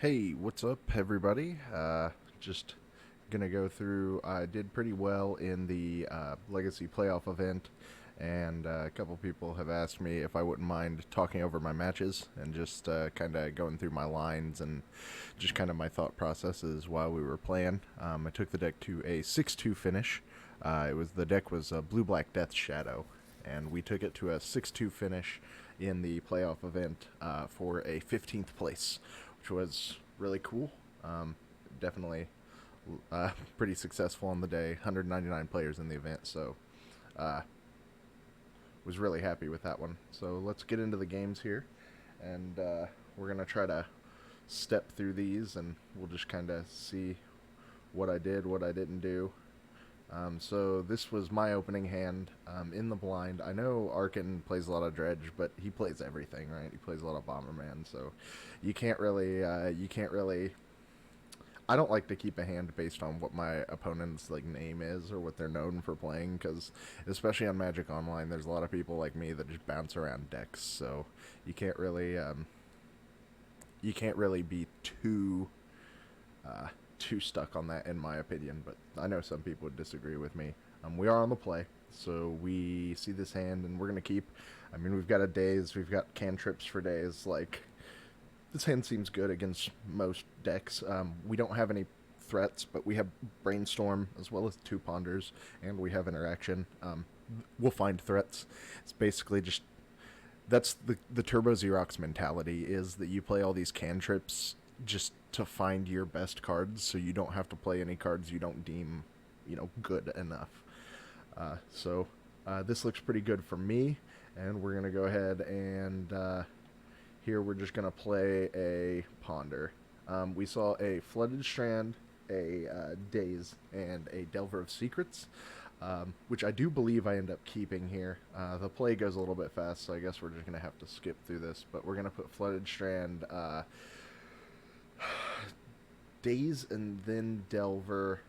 Hey, what's up, everybody? Just gonna go through. I did pretty well in the Legacy Playoff event, and a couple people have asked me if I wouldn't mind talking over my matches and just kind of going through my lines and just kind of my thought processes while we were playing. I took the deck to a 6-2 finish. The deck was Blue Black Death Shadow, and we took it to a 6-2 finish in the playoff event for a 15th place, which was really cool. Definitely pretty successful on the day. 199 players in the event, so was really happy with that one. So let's get into the games here, and we're gonna try to step through these, and we'll just kind of see what I did, what I didn't do. So this was my opening hand in the blind. I know Arkin plays a lot of dredge, but he plays everything, right? He plays a lot of Bomberman, so you can't really. I don't like to keep a hand based on what my opponent's like name is or what they're known for playing, because especially on Magic Online, there's a lot of people like me that just bounce around decks. So you can't really be too stuck on that, in my opinion. But I know some people would disagree with me. We are on the play, so we see this hand, and we're gonna keep. I mean, we've got a daze, we've got cantrips for days. Like, this hand seems good against most decks. We don't have any threats, but we have brainstorm as well as two ponders, and we have interaction. We'll find threats. It's basically just that's the Turbo Xerox mentality, is that you play all these cantrips just to find your best cards, so you don't have to play any cards you don't deem, good enough. So this looks pretty good for me, and we're gonna go ahead and here we're just gonna play a ponder. We saw a flooded strand, a daze, and a delver of secrets, which I do believe I end up keeping here. The play goes a little bit fast, so I guess we're just gonna have to skip through this. But we're gonna put flooded strand, daze, and then delver.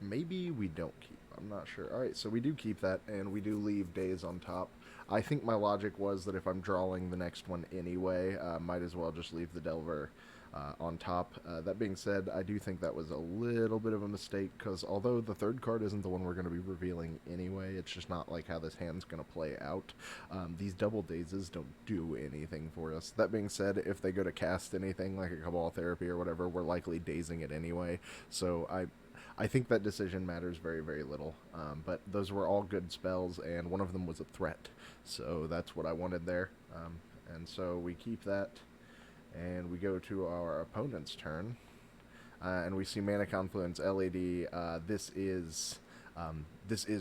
Maybe we don't keep. I'm not sure. All right, so we do keep that, and we do leave days on top. I think my logic was that if I'm drawing the next one anyway, might as well just leave the Delver on top. That being said, I do think that was a little bit of a mistake, because although the third card isn't the one we're going to be revealing anyway, it's just not like how this hand's going to play out. These double dazes don't do anything for us. That being said, if they go to cast anything like a Cabal Therapy or whatever, we're likely dazing it anyway. So I think that decision matters very, very little. But those were all good spells, and one of them was a threat. So that's what I wanted there. And so we keep that, and we go to our opponent's turn. And we see Mana Confluence LED. This is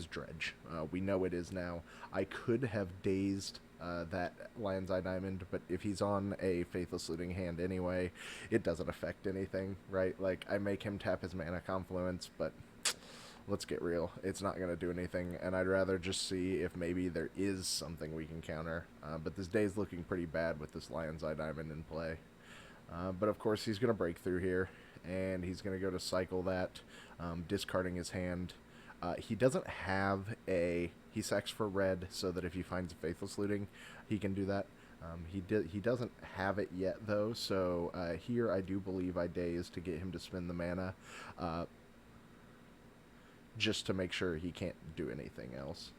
Dredge. We know it is now. I could have dazed that Lion's Eye Diamond, but if he's on a Faithless Looting hand anyway, it doesn't affect anything, right? Like, I make him tap his Mana Confluence, but let's get real. It's not going to do anything, and I'd rather just see if maybe there is something we can counter. But this day's looking pretty bad with this Lion's Eye Diamond in play. But of course, he's going to break through here, and he's going to go to cycle that, discarding his hand. He doesn't have a... He sacks for red so that if he finds a Faithless Looting, he can do that. He doesn't have it yet, though, so here I do believe I daze to get him to spend the mana, just to make sure he can't do anything else.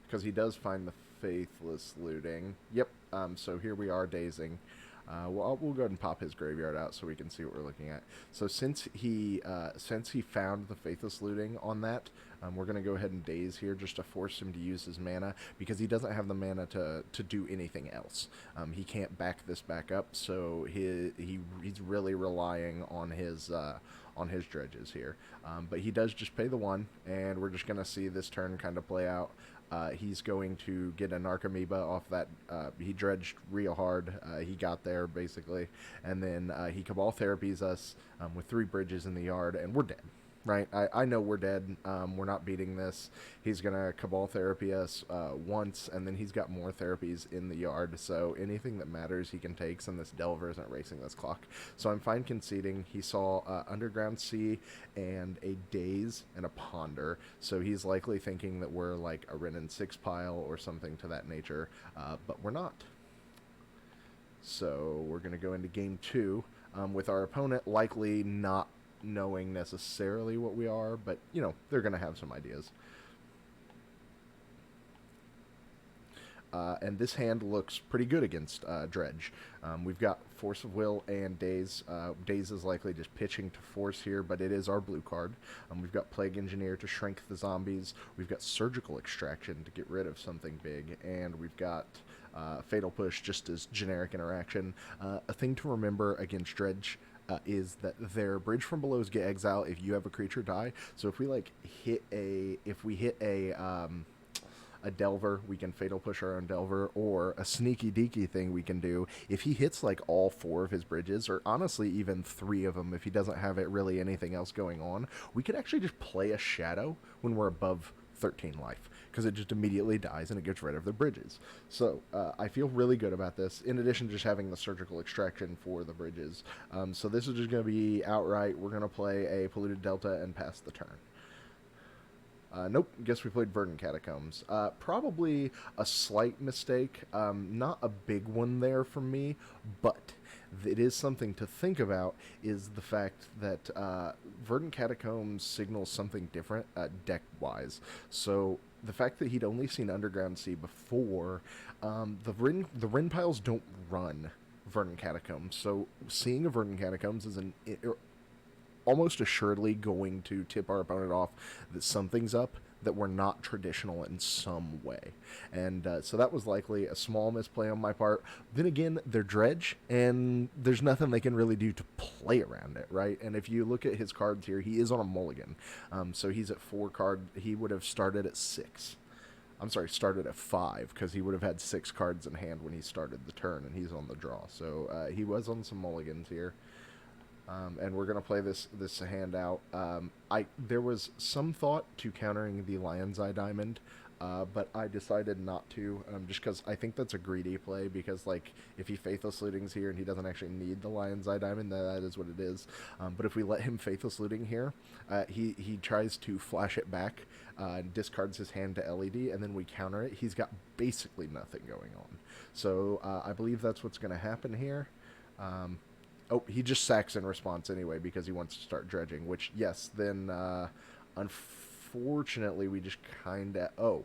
Because he does find the Faithless Looting. Yep, so here we are dazing. We'll go ahead and pop his graveyard out so we can see what we're looking at. So since he found the Faithless Looting on that, we're going to go ahead and daze here just to force him to use his mana, because he doesn't have the mana to do anything else. He can't back this back up, so he's really relying on his dredges here. But he does just pay the one, and we're just going to see this turn kind of play out. He's going to get a Narcomoeba off that. He dredged real hard. He got there, basically. And then he Cabal Therapies us with 3 bridges in the yard, and we're dead. right? I know we're dead. We're not beating this. He's going to Cabal Therapy us once, and then he's got more therapies in the yard. So anything that matters he can take, and this Delver isn't racing this clock. So I'm fine conceding. He saw Underground Sea and a Daze and a Ponder. So he's likely thinking that we're like a Wrenn and 6 pile or something to that nature, but we're not. So we're going to go into game 2 with our opponent likely not knowing necessarily what we are, but, you know, they're going to have some ideas. And this hand looks pretty good against Dredge. We've got Force of Will and Daze. Daze is likely just pitching to Force here, but it is our blue card. We've got Plague Engineer to shrink the zombies. We've got Surgical Extraction to get rid of something big. And we've got Fatal Push just as generic interaction. A thing to remember against Dredge is that their Bridge from Belows get exile if you have a creature die. So if we hit a Delver, we can Fatal Push our own Delver, or a sneaky deaky thing we can do. If he hits like all 4 of his bridges, or honestly even 3 of them, if he doesn't have it really anything else going on, we could actually just play a Shadow when we're above 13 life, because it just immediately dies and it gets rid of the bridges. So I feel really good about this, in addition to just having the Surgical Extraction for the bridges. So this is just going to be outright, we're going to play a Polluted Delta and pass the turn. Nope, guess we played Verdant Catacombs. Probably a slight mistake, not a big one there for me, but it is something to think about, is the fact that Verdant Catacombs signals something different deck-wise. So the fact that he'd only seen Underground Sea before, the Wrenn piles don't run Verdant Catacombs, so seeing a Verdant Catacombs is almost assuredly going to tip our opponent off that something's up, that we're not traditional in some way. And so that was likely a small misplay on my part. Then again, they're Dredge, and there's nothing they can really do to play around it, right? And if you look at his cards here, he is on a mulligan. So he's at 4 card. He would have started at 6. I'm sorry, started at 5, because he would have had 6 cards in hand when he started the turn, and he's on the draw. So he was on some mulligans here. And we're going to play this hand out. There was some thought to countering the Lion's Eye Diamond, but I decided not to, just because I think that's a greedy play, because, like, if he Faithless Lootings here and he doesn't actually need the Lion's Eye Diamond, that is what it is. But if we let him Faithless Looting here, he tries to flash it back, and discards his hand to LED, and then we counter it. He's got basically nothing going on. So I believe that's what's going to happen here. Oh, he just sacks in response anyway because he wants to start dredging, which, yes, then unfortunately we just kind of...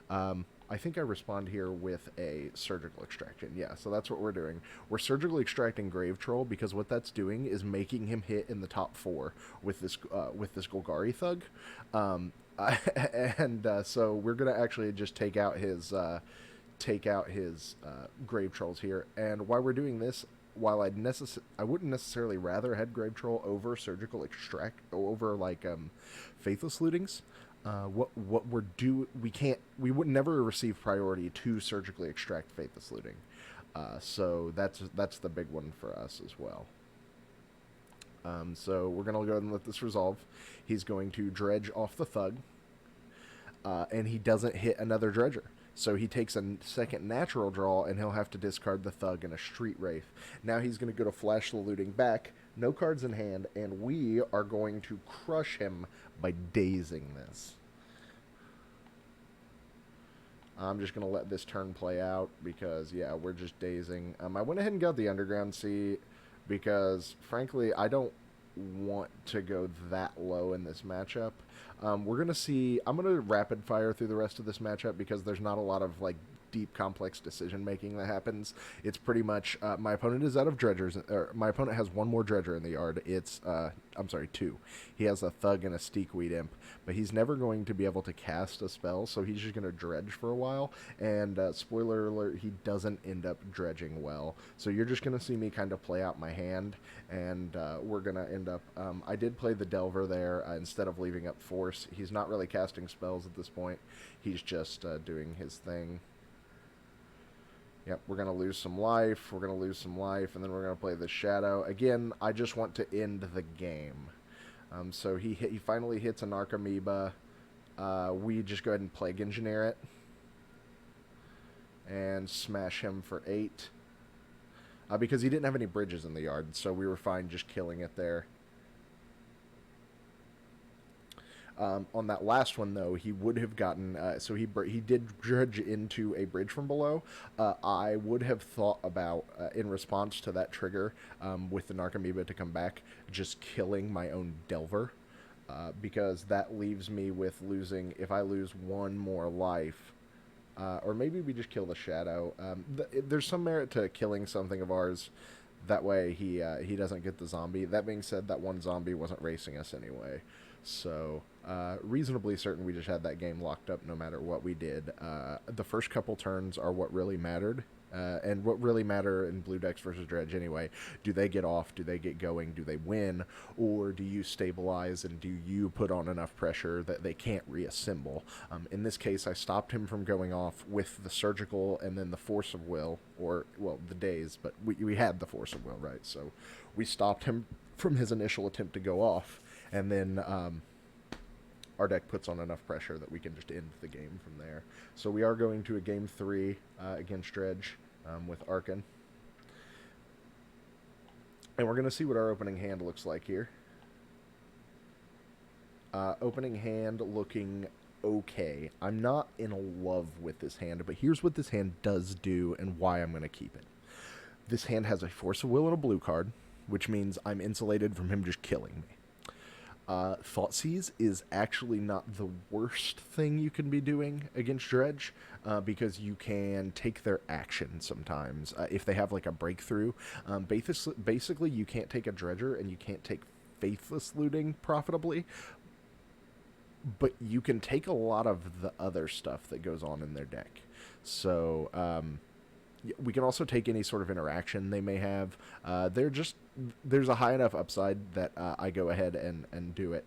I think I respond here with a Surgical Extraction. Yeah, so that's what we're doing. We're Surgically Extracting Grave Troll, because what that's doing is making him hit in the top 4 with this Golgari Thug. So we're going to actually just take out his Grave Trolls here. And while we're doing this, while I wouldn't necessarily rather head Grave Troll over Surgical Extract, over like Faithless Lootings, we would never receive priority to Surgically Extract Faithless Looting. So that's the big one for us as well. So we're gonna go ahead and let this resolve. He's going to dredge off the Thug, and he doesn't hit another Dredger. So he takes a second natural draw, and he'll have to discard the Thug and a Street Wraith. Now he's going to go to Flash the Looting back, no cards in hand, and we are going to crush him by dazing this. I'm just going to let this turn play out because, yeah, we're just dazing. I went ahead and got the Underground Sea because, frankly, I don't want to go that low in this matchup. We're going to see... I'm going to rapid fire through the rest of this matchup because there's not a lot of, like, deep, complex decision-making that happens. It's pretty much... my opponent is out of dredgers... Or my opponent has 1 more dredger in the yard. It's... I'm sorry, 2. He has a Thug and a Steekweed Imp, but he's never going to be able to cast a spell, so he's just going to dredge for a while, and spoiler alert, he doesn't end up dredging well. So you're just going to see me kind of play out my hand, and we're going to end up... I did play the Delver there instead of leaving up Force. He's not really casting spells at this point. He's just doing his thing. Yep, we're going to lose some life, and then we're going to play the Shadow. Again, I just want to end the game. So he finally hits an Archamoeba. We just go ahead and Plague Engineer it and smash him for 8. Because he didn't have any bridges in the yard, so we were fine just killing it there. On that last one, though, he would have gotten. So he did dredge into a bridge from below. I would have thought about, in response to that trigger, with the Narcomoeba to come back, just killing my own Delver. Because that leaves me with losing. If I lose one more life, or maybe we just kill the Shadow. There's some merit to killing something of ours. That way he doesn't get the zombie. That being said, that one zombie wasn't racing us anyway. So, reasonably certain we just had that game locked up no matter what we did. The first couple turns are what really mattered. And what really matter in Blue Decks versus Dredge anyway. Do they get off? Do they get going? Do they win? Or do you stabilize and do you put on enough pressure that they can't reassemble? In this case, I stopped him from going off with the Surgical and then the Force of Will, or, well, the Daze, but we had the Force of Will, right? So we stopped him from his initial attempt to go off, and then our deck puts on enough pressure that we can just end the game from there. So we are going to a game 3 against Dredge with Arkan. And we're going to see what our opening hand looks like here. Opening hand looking okay. I'm not in love with this hand, but here's what this hand does do and why I'm going to keep it. This hand has a Force of Will and a blue card, which means I'm insulated from him just killing me. Thoughtseize is actually not the worst thing you can be doing against Dredge, because you can take their action sometimes. If they have like a breakthrough, basically you can't take a Dredger and you can't take Faithless Looting profitably, but you can take a lot of the other stuff that goes on in their deck. So, we can also take any sort of interaction they may have. There's a high enough upside that I go ahead and do it.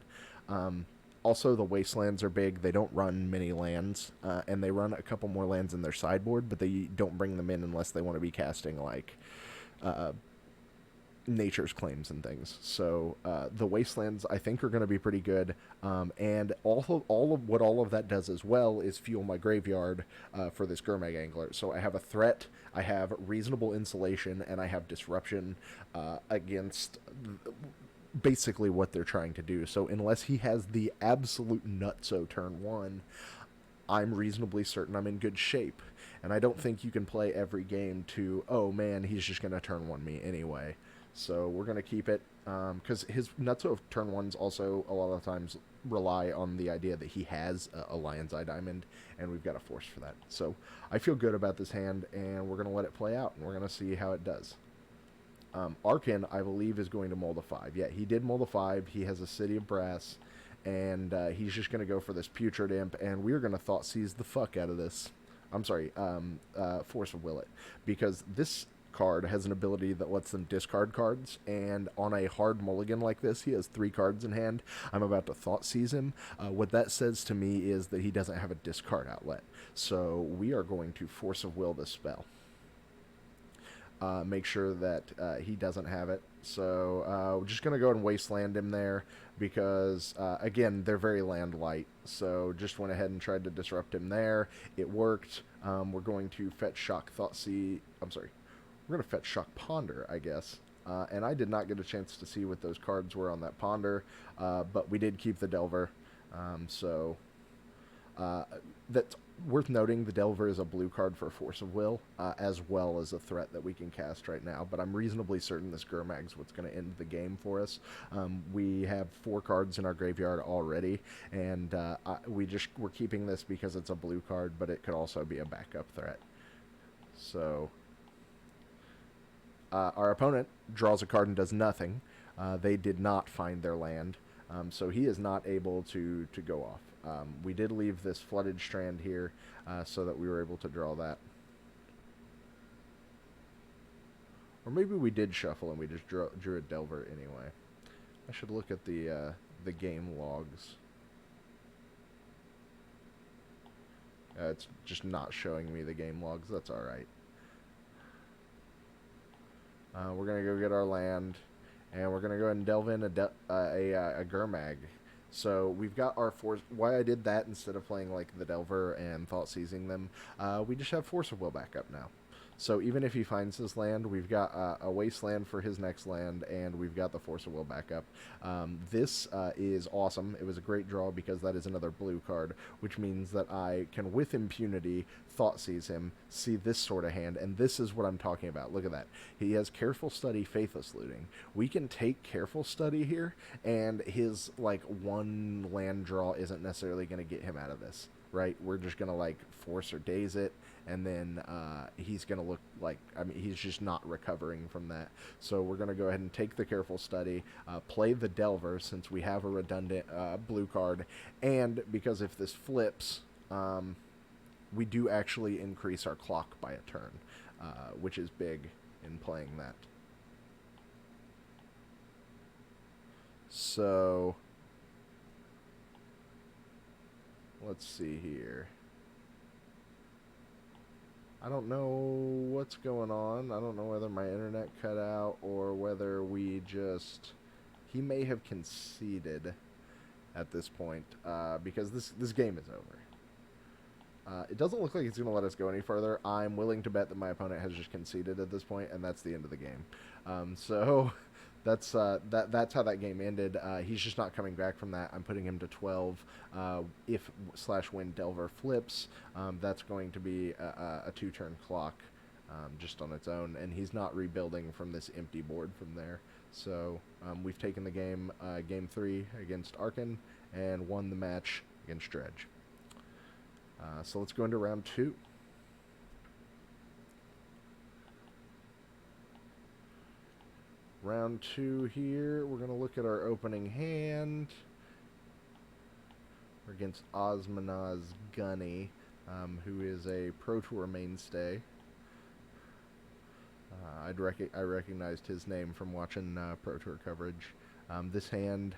Also, the Wastelands are big. They don't run many lands, and they run a couple more lands in their sideboard, but they don't bring them in unless they want to be casting, like, Nature's Claims and things. So the Wastelands, I think, are going to be pretty good. And all of that does as well is fuel my graveyard for this Gurmag Angler. So I have a threat, I have reasonable insulation, and I have disruption against basically what they're trying to do. So unless he has the absolute nutso turn 1, I'm reasonably certain I'm in good shape. And I don't think you can play every game to, oh man, he's just going to turn 1 me anyway. So we're going to keep it, because his nutso of turn 1s also a lot of times rely on the idea that he has a Lion's Eye Diamond, and we've got a Force for that. So I feel good about this hand, and we're going to let it play out, and we're going to see how it does. Arkan, I believe, is going to mold a 5. Yeah, he did mold a 5. He has a City of Brass, and he's just going to go for this Putrid Imp, and we're going to Thoughtseize the fuck out of this. I'm sorry, Force of Will it, because this card has an ability that lets them discard cards, and on a hard mulligan like this, he has 3 cards in hand. I'm about to Thoughtseize him. What that says to me is that he doesn't have a discard outlet, so we are going to Force of Will this spell. Make sure that he doesn't have it. So we're just going to go and Wasteland him there because, again, they're very land light. So just went ahead and tried to disrupt him there. It worked. We're going to fetch Shock Thoughtseize. I'm sorry. We're going to fetch Shock Ponder, I guess. And I did not get a chance to see what those cards were on that Ponder, but we did keep the Delver. That's worth noting. The Delver is a blue card for Force of Will, as well as a threat that we can cast right now. But I'm reasonably certain this Gurmag's what's going to end the game for us. We have 4 cards in our graveyard already, and we're keeping this because it's a blue card, but it could also be a backup threat. So our opponent draws a card and does nothing. They did not find their land, so he is not able to go off. We did leave this Flooded Strand here so that we were able to draw that. Or maybe we did shuffle and we just drew a Delver anyway. I should look at the game logs. It's just not showing me the game logs. That's alright. We're going to go get our land, And we're going to go ahead and delve in a Gurmag. So we've got our Force... Why I did that instead of playing like the Delver and Thought Seizing them, we just have Force of Will back up now. So even if he finds his land, we've got a Wasteland for his next land, and we've got the Force of Will backup. This is awesome. It was a great draw because that is another blue card, which means that I can, with impunity, Thought Seize him, see this sort of hand, and this is what I'm talking about. Look at that. He has Careful Study, Faithless Looting. We can take Careful Study here, and his, like, one land draw isn't necessarily going to get him out of this, right? We're just going to, like, force or daze it, and then he's going to look like, I mean, he's just not recovering from that. So we're going to go ahead and take the Careful Study, play the Delver, since we have a redundant blue card, and because if this flips, we do actually increase our clock by a turn, which is big in playing that. So, let's see here. I don't know what's going on. I don't know whether my internet cut out or whether we just... He may have conceded at this point, because this game is over. It doesn't look like it's going to let us go any further. I'm willing to bet that my opponent has just conceded at this point, and that's the end of the game. So that's that's how that game ended. He's just not coming back from that. I'm putting him to 12. If/when Delver flips, that's going to be a 2-turn clock just on its own, and he's not rebuilding from this empty board from there. So we've taken the game, Game 3 against Arkan, and won the match against Dredge. So let's go into round 2. Round 2 here, we're going to look at our opening hand. We're against Osmanaz Gunny, who is a Pro Tour mainstay. I recognized his name from watching Pro Tour coverage. This hand,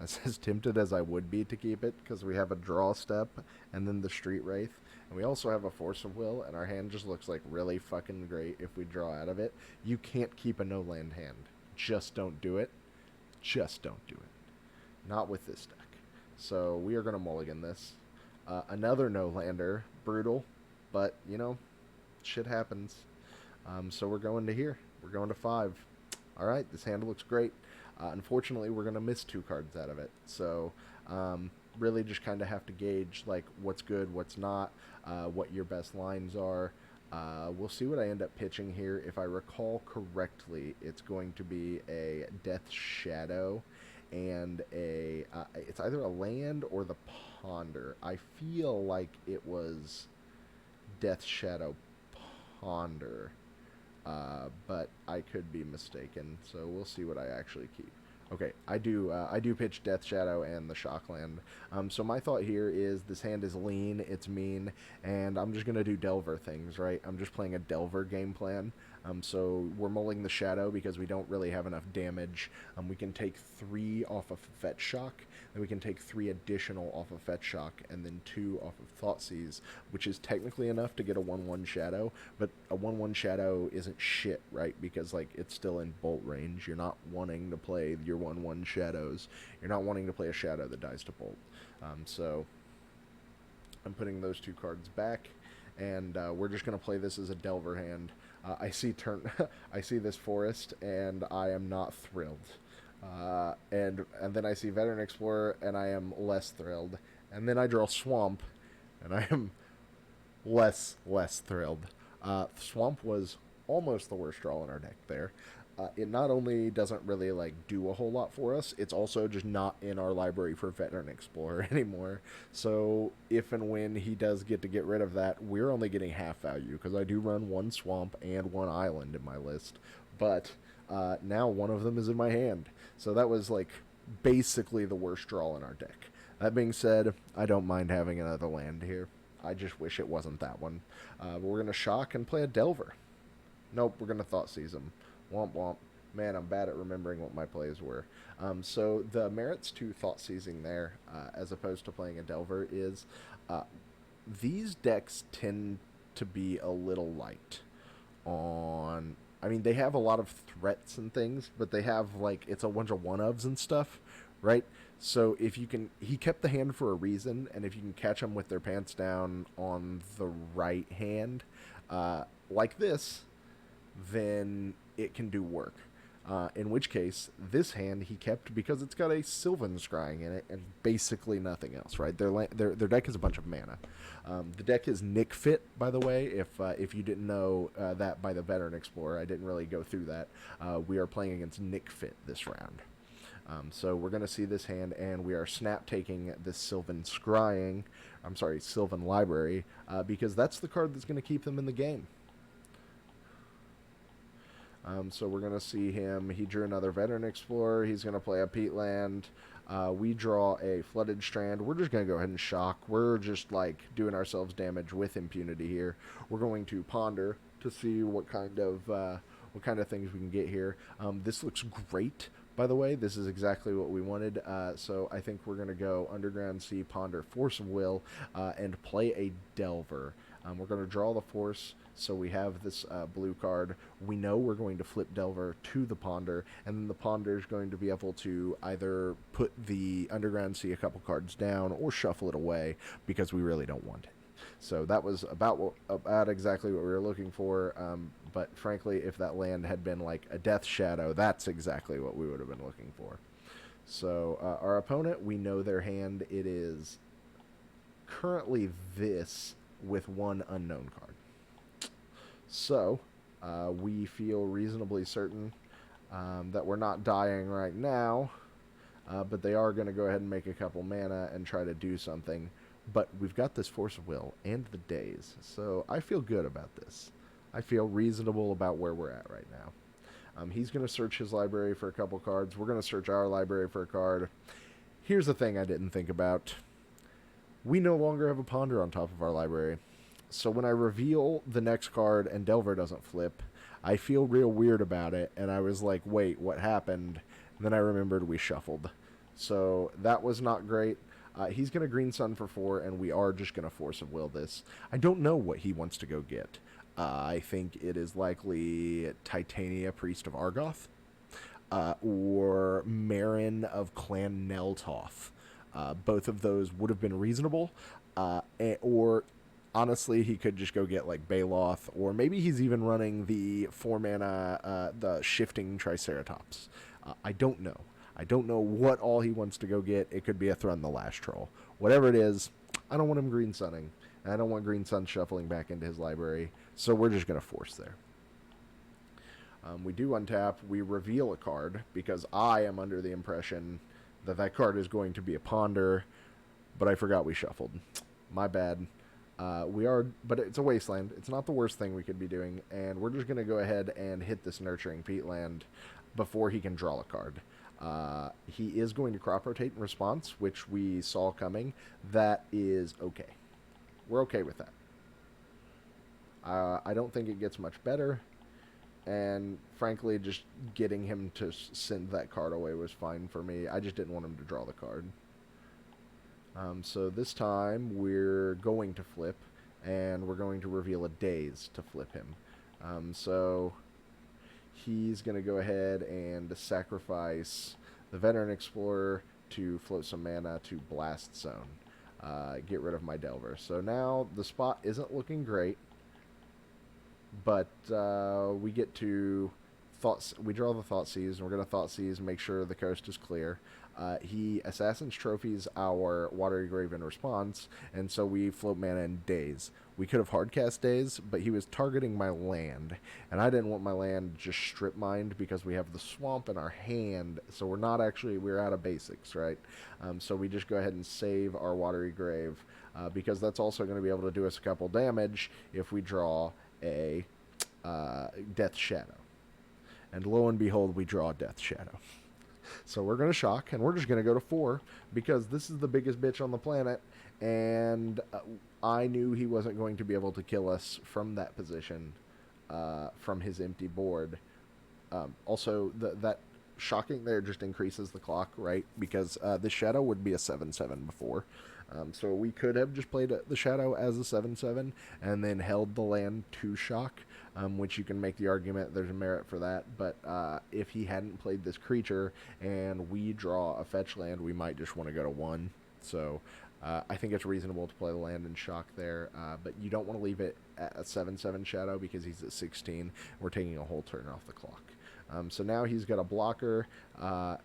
as tempted as I would be to keep it, because we have a draw step and then the Street Wraith, and we also have a Force of Will, and our hand just looks like really fucking great if we draw out of it. You can't keep a no-land hand. Just don't do it. Just don't do it. Not with this deck. So we are going to mulligan this. Another no-lander. Brutal. But, you know, shit happens. So we're going to here. We're going to 5. Alright, this hand looks great. Unfortunately, we're going to miss 2 cards out of it. So, really just kind of have to gauge, like, what's good, what's not, what your best lines are. We'll see what I end up pitching here. If I recall correctly, it's going to be a Death Shadow and a... it's either a land or the Ponder. I feel like it was Death Shadow Ponder. But I could be mistaken, so we'll see what I actually keep. Okay, I do pitch Death Shadow and the Shockland. So my thought here is this hand is lean, it's mean, and I'm just gonna do Delver things, right? I'm just playing a Delver game plan. So we're mulling the Shadow because we don't really have enough damage. We can take 3 off of Fetch Shock, and we can take 3 additional off of Fetch Shock, and then 2 off of Thought Seize, which is technically enough to get a 1/1 Shadow, but a 1/1 Shadow isn't shit, right? Because, like, it's still in bolt range. You're not wanting to play your 1/1 Shadows. You're not wanting to play a Shadow that dies to bolt. So I'm putting those 2 cards back, and we're just going to play this as a Delver hand. I see I see this Forest, and I am not thrilled. And then I see Veteran Explorer, and I am less thrilled. And then I draw Swamp, and I am less thrilled. Swamp was almost the worst draw in our deck there. It not only doesn't really, like, do a whole lot for us, it's also just not in our library for Veteran Explorer anymore. So if and when he does get to get rid of that, we're only getting half value, because I do run 1 Swamp and 1 Island in my list. But now one of them is in my hand. So that was, like, basically the worst draw in our deck. That being said, I don't mind having another land here. I just wish it wasn't that one. But we're going to Shock and play a Delver. Nope, we're going to Thought Seize him. Womp womp. Man, I'm bad at remembering what my plays were. So the merits to Thought Seizing there, as opposed to playing a Delver, is these decks tend to be a little light on I mean, they have a lot of threats and things, but they have like it's a bunch of one ofs and stuff, right? So if you can, he kept the hand for a reason, and if you can catch them with their pants down on the right hand, like this, then it can do work. In which case, this hand he kept because it's got a Sylvan Scrying in it and basically nothing else, right? Their deck is a bunch of mana. The deck is Nick Fit, by the way. If you didn't know that by the Veteran Explorer, I didn't really go through that. We are playing against Nick Fit this round. So we're going to see this hand, and we are snap taking this Sylvan Scrying. I'm sorry, Sylvan Library, because that's the card that's going to keep them in the game. So we're going to see him. He drew another Veteran Explorer. He's going to play a Peatland. We draw a Flooded Strand. We're just going to go ahead and shock. We're just like doing ourselves damage with impunity here. We're going to ponder to see what kind of things we can get here. This looks great, by the way. This is exactly what we wanted. So I think we're going to go Underground Sea, ponder Force of Will, and play a Delver. We're going to draw the Force, so we have this blue card. We know we're going to flip Delver to the Ponder, and then the Ponder is going to be able to either put the Underground Sea a couple cards down or shuffle it away because we really don't want it. So that was about exactly what we were looking for. But frankly, if that land had been like a Death Shadow, that's exactly what we would have been looking for. So our opponent, we know their hand. It is currently this with one unknown card. So we feel reasonably certain that we're not dying right now, but they are going to go ahead and make a couple mana and try to do something. But we've got this Force of Will and the Daze, so I feel good about this. I feel reasonable about where we're at right now. He's going to search his library for a couple cards. We're going to search our library for a card. Here's the thing I didn't think about. We no longer have a Ponder on top of our library. So when I reveal the next card and Delver doesn't flip, I feel real weird about it, and I was like, wait, what happened? And then I remembered we shuffled. So that was not great. He's going to Green Sun for 4, and we are just going to Force of Will this. I don't know what he wants to go get. I think it is likely Titania, Priest of Argoth, or Marin of Clan Neltoth. Both of those would have been reasonable, or honestly, he could just go get like Baloth, or maybe he's even running the 4-mana, the Shifting Triceratops. I don't know. I don't know what all he wants to go get. It could be a Thrun the Last Troll. Whatever it is, I don't want him Green Sunning. I don't want Green Sun shuffling back into his library, so we're just going to force there. We do untap. We reveal a card, because I am under the impression that that card is going to be a Ponder, but I forgot we shuffled. My bad. But it's a Wasteland. It's not the worst thing we could be doing, and we're just going to go ahead and hit this Nurturing Peatland before he can draw a card. He is going to Crop Rotate in response, which we saw coming. That is okay. We're okay with that. I don't think it gets much better, and frankly, just getting him to send that card away was fine for me. I just didn't want him to draw the card. So this time we're going to flip, and we're going to reveal a Daze to flip him. So he's going to go ahead and sacrifice the Veteran Explorer to float some mana to Blast Zone. Get rid of my Delver. So now the spot isn't looking great, but we get to we draw the Thoughtseize, and we're going to Thoughtseize, make sure the coast is clear. He Assassin's Trophies our Watery Grave in response, and so we float mana in Daze. We could have hardcast Daze, but he was targeting my land, and I didn't want my land just strip mined because we have the swamp in our hand, so we're out of basics, right? So we just go ahead and save our Watery Grave, because that's also going to be able to do us a couple damage if we draw a Death Shadow. And lo and behold, we draw Death Shadow. So we're going to shock, and we're just going to go to 4, because this is the biggest bitch on the planet, and I knew he wasn't going to be able to kill us from that position, from his empty board. Also, that shocking there just increases the clock, right? Because this Shadow would be a 7/7 before. So we could have just played the Shadow as a 7/7 and then held the land to shock. which you can make the argument there's a merit for that. But if he hadn't played this creature and we draw a fetch land, we might just want to go to 1. So I think it's reasonable to play the land and shock there, but you don't want to leave it at a 7/7 shadow because he's at 16. We're taking a whole turn off the clock. So now he's got a blocker.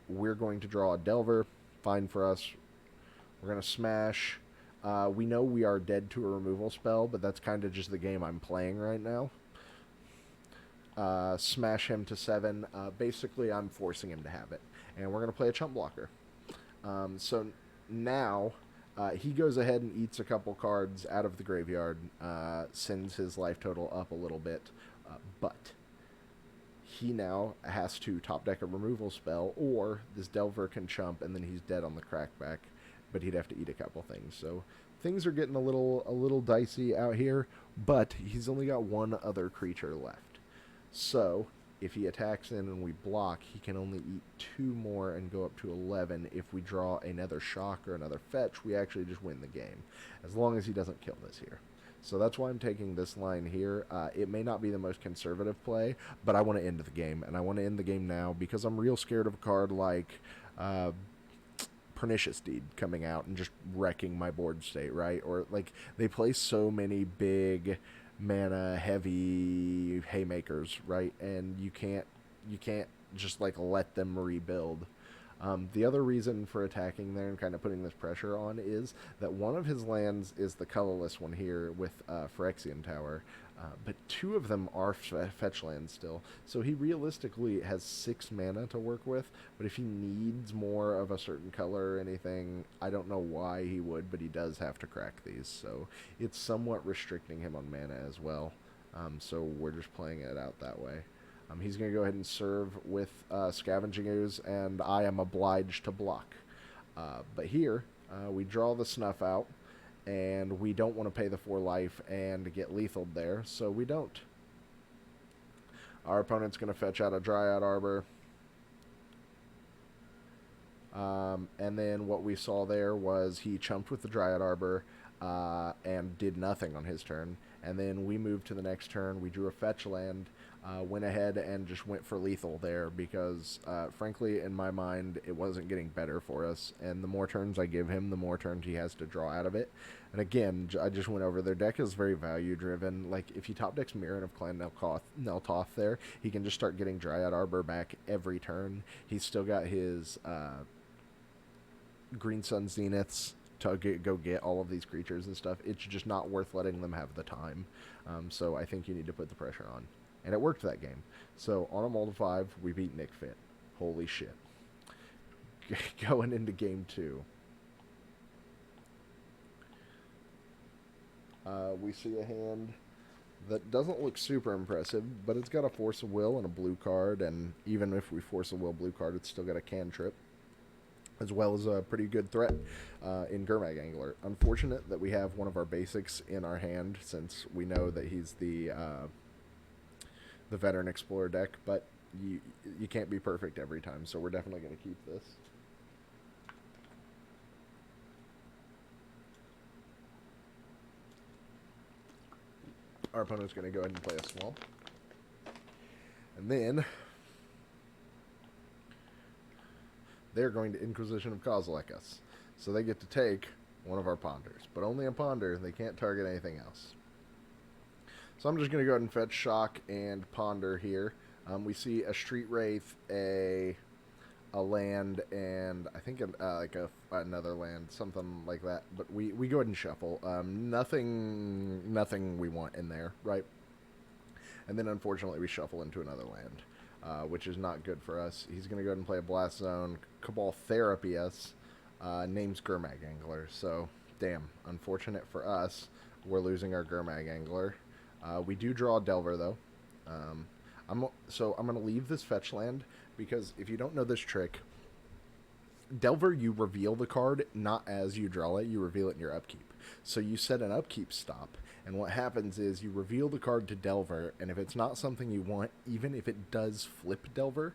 We're going to draw a Delver. Fine for us. We're going to smash. We know we are dead to a removal spell, but that's kind of just the game I'm playing right now. Smash him to 7. Basically, I'm forcing him to have it. And we're going to play a chump blocker. So now he goes ahead and eats a couple cards out of the graveyard, sends his life total up a little bit, but he now has to top deck a removal spell, or this Delver can chump and then he's dead on the crackback, but he'd have to eat a couple things. So things are getting a little dicey out here, but he's only got one other creature left. So if he attacks in and we block, he can only eat 2 more and go up to 11. If we draw another shock or another fetch, we actually just win the game, as long as he doesn't kill this here. So that's why I'm taking this line here. It may not be the most conservative play, but I want to end the game, and I want to end the game now because I'm real scared of a card like Pernicious Deed coming out and just wrecking my board state, right? Or like they play so many big mana heavy haymakers, right? And you can't just like let them rebuild. The other reason for attacking there and kind of putting this pressure on is that one of his lands is the colorless one here with Phyrexian Tower, but 2 of them are fetch lands still. So he realistically has 6 mana to work with, but if he needs more of a certain color or anything, I don't know why he would, but he does have to crack these. So it's somewhat restricting him on mana as well. So we're just playing it out that way. He's going to go ahead and serve with Scavenging Ooze, and I am obliged to block. But here, we draw the Snuff out, and we don't want to pay the 4 life and get lethal there, so we don't. Our opponent's going to fetch out a Dryad Arbor. And then what we saw there was he chumped with the Dryad Arbor and did nothing on his turn. And then we moved to the next turn. We drew a fetch land, went ahead and just went for lethal there because, frankly, in my mind, it wasn't getting better for us. And the more turns I give him, the more turns he has to draw out of it. And again, I just went over their deck is very value-driven. Like, if he top decks Mirren of Clan Neltoth there, he can just start getting Dryad Arbor back every turn. He's still got his Green Sun Zeniths to go get all of these creatures and stuff. It's just not worth letting them have the time. So I think you need to put the pressure on. And it worked that game. So on a mull of 5, we beat Nick Fit. Holy shit. Going into game 2. We see a hand that doesn't look super impressive, but it's got a Force of Will and a blue card, and even if we Force of Will blue card, it's still got a cantrip, as well as a pretty good threat in Gurmag Angler. Unfortunate that we have one of our basics in our hand, since we know that he's the Veteran Explorer deck, but you can't be perfect every time, so we're definitely going to keep this. Our opponent's going to go ahead and play a small. And then they're going to Inquisition of Kozilek us. So they get to take one of our Ponders. But only a Ponder. They can't target anything else. So I'm just going to go ahead and fetch Shock and Ponder here. We see a Street Wraith, a land, and I think another land, something like that. But we go ahead and shuffle. Nothing we want in there, right? And then unfortunately we shuffle into another land, which is not good for us. He's going to go ahead and play a Blast Zone. Cabal Therapy us. Name's Gurmag Angler. So, damn. Unfortunate for us. We're losing our Gurmag Angler. We do draw a Delver, though. I'm going to leave this fetch land, because if you don't know this trick, Delver, you reveal the card not as you draw it, you reveal it in your upkeep. So you set an upkeep stop, and what happens is you reveal the card to Delver, and if it's not something you want, even if it does flip Delver,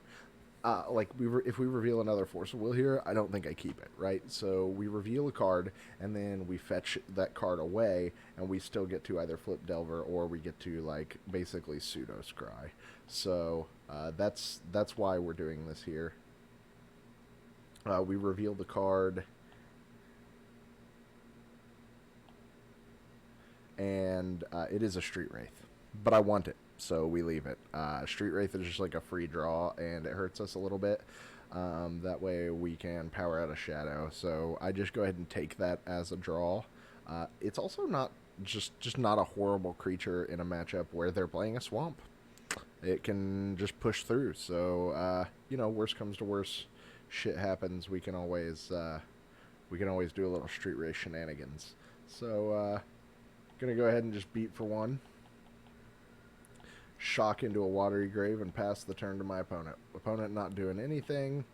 if we reveal another Force of Will here, I don't think I keep it, right? So we reveal a card, and then we fetch that card away, and we still get to either flip Delver or we get to like basically pseudo scry. So that's why we're doing this here. We reveal the card, and it is a Street Wraith, but I want it, so we leave it. Street Wraith is just like a free draw, and it hurts us a little bit. That way we can power out a Shadow. So I just go ahead and take that as a draw. It's also not just not a horrible creature in a matchup where they're playing a Swamp. It can just push through. So worst comes to worst, shit happens. We can always do a little Street Wraith shenanigans. So gonna go ahead and just beat for one. Shock into a Watery Grave and pass the turn to my opponent. Opponent not doing anything.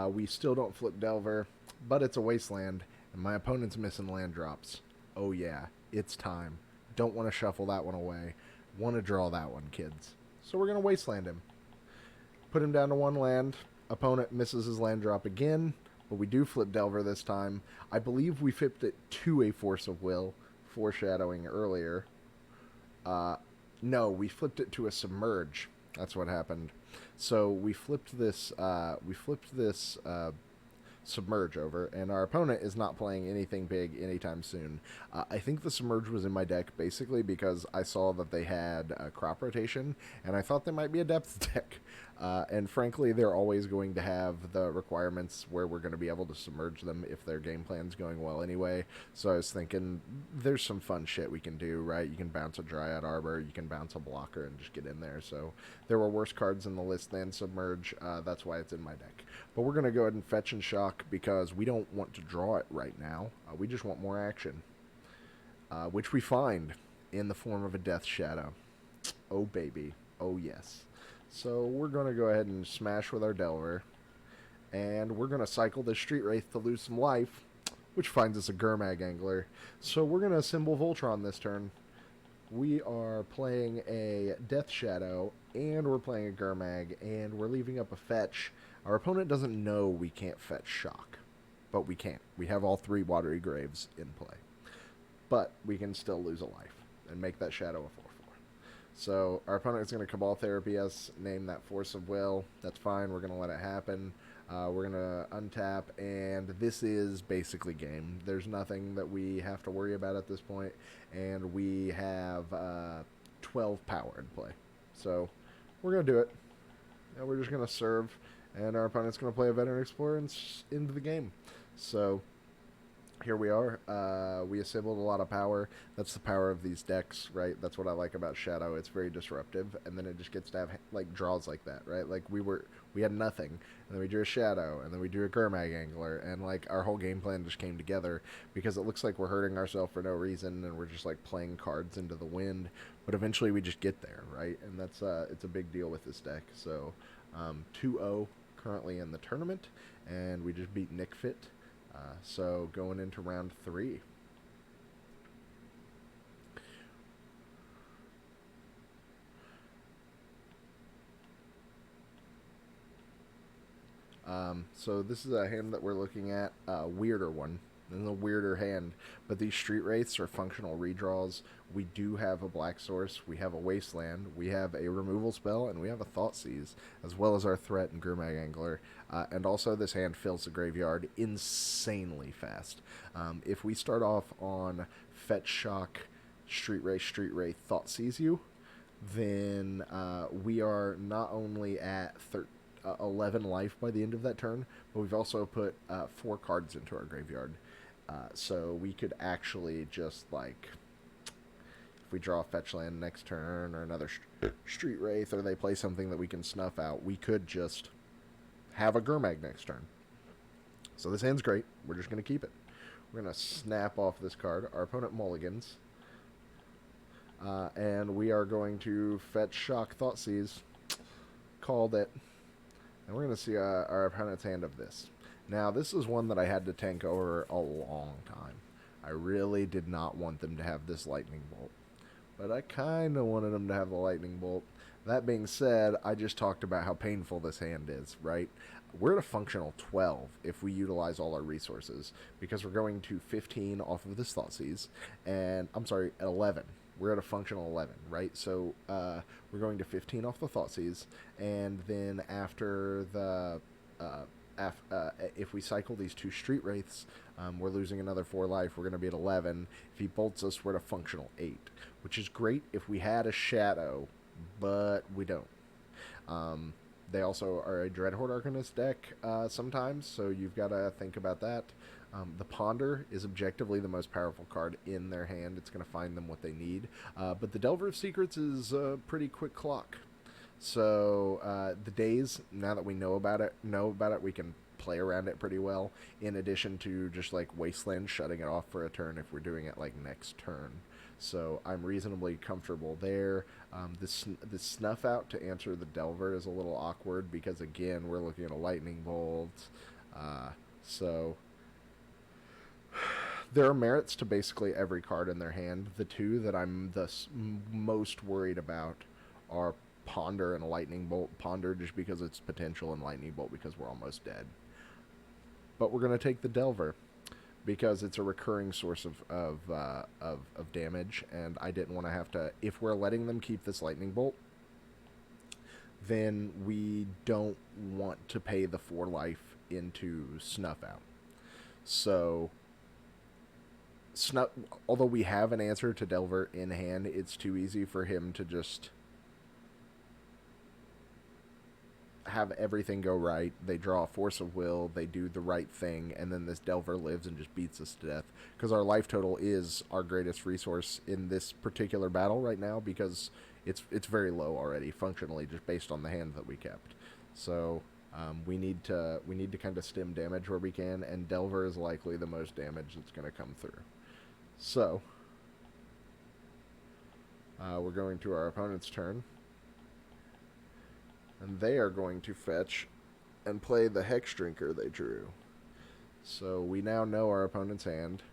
We still don't flip Delver, but it's a Wasteland, and my opponent's missing land drops. Oh yeah, it's time. Don't want to shuffle that one away. Want to draw that one, kids. So we're going to Wasteland him. Put him down to one land. Opponent misses his land drop again, but we do flip Delver this time. I believe we flipped it to a Force of Will, foreshadowing earlier. No, we flipped it to a Submerge. That's what happened. So we flipped this. Submerge over, and our opponent is not playing anything big anytime soon. I think the Submerge was in my deck basically because I saw that they had crop rotation, and I thought they might be a depth deck. And frankly, they're always going to have the requirements where we're going to be able to submerge them if their game plan's going well anyway. So I was thinking, there's some fun shit we can do, right? You can bounce a Dryad Arbor, you can bounce a blocker, and just get in there. So there were worse cards in the list than Submerge. That's why it's in my deck. But we're going to go ahead and fetch and shock because we don't want to draw it right now. We just want more action, which we find in the form of a Death Shadow. Oh, baby. Oh, yes. So we're going to go ahead and smash with our Delver, and we're going to cycle the Street Wraith to lose some life, which finds us a Gurmag Angler. So we're going to assemble Voltron this turn. We are playing a Death Shadow, and we're playing a Gurmag, and we're leaving up a fetch. Our opponent doesn't know we can't fetch Shock, but we can't. We have all three Watery Graves in play. But we can still lose a life and make that Shadow a 4/4. So our opponent is going to Cabal Therapy us, name that Force of Will. That's fine. We're going to let it happen. We're going to untap, and this is basically game. There's nothing that we have to worry about at this point, and we have 12 power in play. So we're going to do it. And we're just going to serve, and our opponent's going to play a Veteran Explorer and into the game. So here we are. We assembled a lot of power. That's the power of these decks, right? That's what I like about Shadow. It's very disruptive, and then it just gets to have like draws like that, right? Like we had nothing, and then we drew a Shadow, and then we drew a Gurmag Angler, and like our whole game plan just came together because it looks like we're hurting ourselves for no reason, and we're just like playing cards into the wind. But eventually we just get there, right? And that's it's a big deal with this deck. So 2-0 currently in the tournament, and we just beat Nick Fit. So going into round 3. So this is a hand that we're looking at, a weirder one, and a weirder hand. But these Street Wraiths are functional redraws. We do have a Black Source, we have a Wasteland, we have a removal spell, and we have a Thoughtseize, as well as our threat and Gurmag Angler. And also this hand fills the graveyard insanely fast. If we start off on Fetch, Shock, Street Wraith, Thoughtseize you, then we are not only at 11 life by the end of that turn, but we've also put 4 cards into our graveyard. So we could actually just, like, if we draw a fetch land next turn or another Street Wraith, or they play something that we can snuff out, we could just have a Gurmag next turn. So this hand's great. We're just going to keep it. We're going to snap off this card. Our opponent mulligans. And we are going to fetch, Shock, Thoughtseize. Called it. And we're going to see our opponent's hand of this. Now, this is one that I had to tank over a long time. I really did not want them to have this Lightning Bolt. but I kind of wanted him to have the lightning bolt. That being said, I just talked about how painful this hand is, right? We're at a functional 12 if we utilize all our resources, because we're going to 15 off of this Thoughtseize, and I'm sorry, 11. We're at a functional 11, right? So we're going to 15 off the Thoughtseize, and then after the if we cycle these two Street Wraiths, we're losing another 4 life. We're going to be at 11. If he bolts us, we're at a functional 8, which is great if we had a Shadow, but we don't. They also are a Dreadhorde Arcanist deck sometimes, so you've got to think about that. The Ponder is objectively the most powerful card in their hand. It's going to find them what they need. But the Delver of Secrets is a pretty quick clock. So the days, now that we know about it, we can play around it pretty well. In addition to just like Wasteland shutting it off for a turn if we're doing it like next turn. So I'm reasonably comfortable there. The snuff out to answer the Delver is a little awkward because again we're looking at a Lightning Bolt. So there are merits to basically every card in their hand. The two that I'm the most worried about are Ponder and Lightning Bolt. Ponder just because it's potential, and Lightning Bolt because we're almost dead. But we're going to take the Delver because it's a recurring source of damage, and I didn't want to have to... If we're letting them keep this Lightning Bolt, then we don't want to pay the 4 life into Snuff Out. So... although we have an answer to Delver in hand, it's too easy for him to just have everything go right. They draw a Force of Will, they do the right thing, and then this Delver lives and just beats us to death. Because our life total is our greatest resource in this particular battle right now, because it's very low already, functionally, just based on the hand that we kept. So we need to kind of stem damage where we can, and Delver is likely the most damage that's going to come through. So we're going to our opponent's turn. And they are going to fetch and play the Hexdrinker they drew. So we now know our opponent's hand,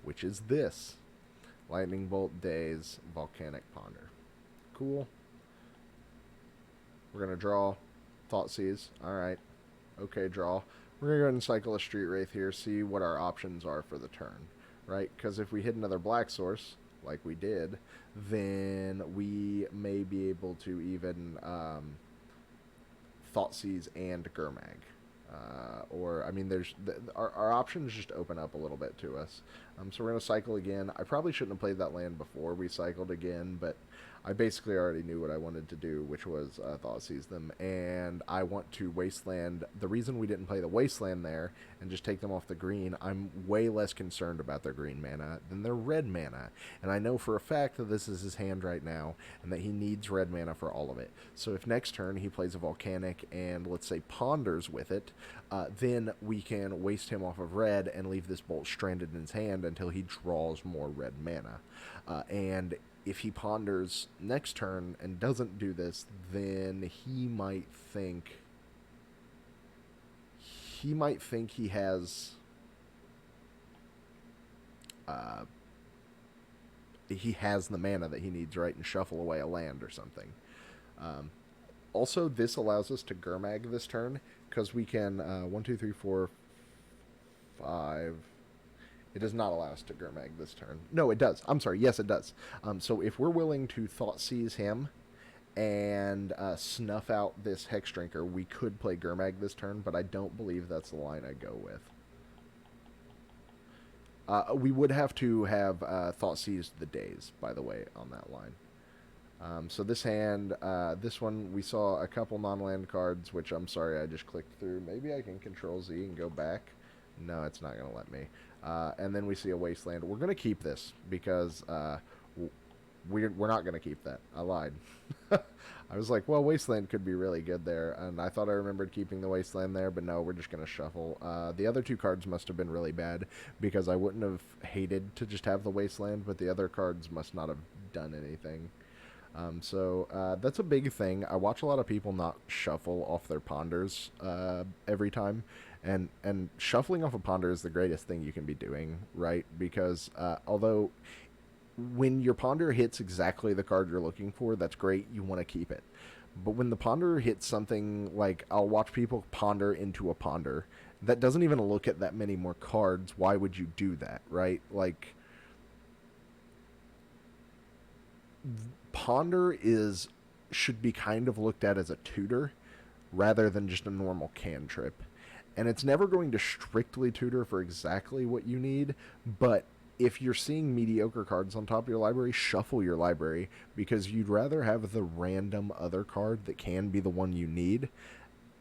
which is this. Lightning Bolt, Daze, Volcanic Ponder. Cool. We're going to draw Thoughtseize. Alright. Okay, draw. We're going to go ahead and cycle a Street Wraith here, see what our options are for the turn. Right? Because if we hit another Black Source, like we did, then we may be able to even... Thoughtseize and Gurmag. Or, I mean, our options just open up a little bit to us. So we're going to cycle again. I probably shouldn't have played that land before we cycled again, but I basically already knew what I wanted to do, which was Thoughtseize them. And I want to Wasteland. The reason we didn't play the Wasteland there and just take them off the green, I'm way less concerned about their green mana than their red mana. And I know for a fact that this is his hand right now, and that he needs red mana for all of it. So if next turn he plays a Volcanic and, let's say, ponders with it, then we can waste him off of red and leave this bolt stranded in his hand until he draws more red mana. And if he ponders next turn and doesn't do this, then he might think he has the mana that he needs, right, and shuffle away a land or something. Also, this allows us to Gurmag this turn, because we can 1, 2, 3, 4, 5. It does not allow us to Gurmag this turn. No, it does. I'm sorry. Yes, it does. So if we're willing to Thoughtseize him and snuff out this Hexdrinker, we could play Gurmag this turn, but I don't believe that's the line I go with. We would have to have Thoughtseize the Daze, by the way, on that line. So this hand, this one, we saw a couple non-land cards, which I'm sorry I just clicked through. Maybe I can Control-Z and go back. No, it's not going to let me. And then we see a Wasteland. We're going to keep this because we're not going to keep that. I lied. I was like, well, Wasteland could be really good there, and I thought I remembered keeping the Wasteland there, but no, we're just going to shuffle. The other two cards must have been really bad because I wouldn't have hated to just have the Wasteland, but the other cards must not have done anything. So that's a big thing. I watch a lot of people not shuffle off their ponders every time. And shuffling off a ponder is the greatest thing you can be doing, right? Because although when your ponder hits exactly the card you're looking for, that's great. You want to keep it. But when the ponder hits something like, I'll watch people ponder into a ponder that doesn't even look at that many more cards. Why would you do that, right? Like, ponder is should be kind of looked at as a tutor rather than just a normal cantrip. And it's never going to strictly tutor for exactly what you need, but if you're seeing mediocre cards on top of your library, shuffle your library because you'd rather have the random other card that can be the one you need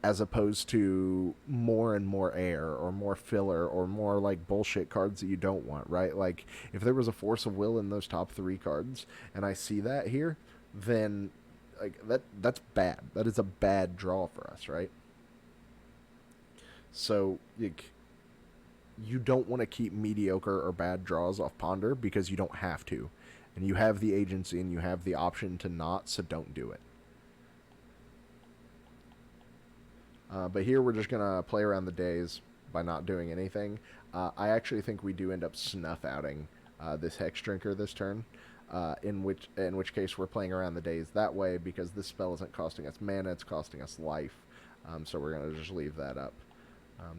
as opposed to more and more air or more filler or more like bullshit cards that you don't want, right? Like if there was a force of will in those top 3 cards and I see that here, then like that's bad. That is a bad draw for us, right? So like you don't want to keep mediocre or bad draws off ponder because you don't have to. And you have the agency and you have the option to not, so don't do it. But here we're just going to play around the days by not doing anything. I actually think we do end up snuff outing this Hex Drinker this turn. In which case we're playing around the days that way because this spell isn't costing us mana, it's costing us life. So we're going to just leave that up.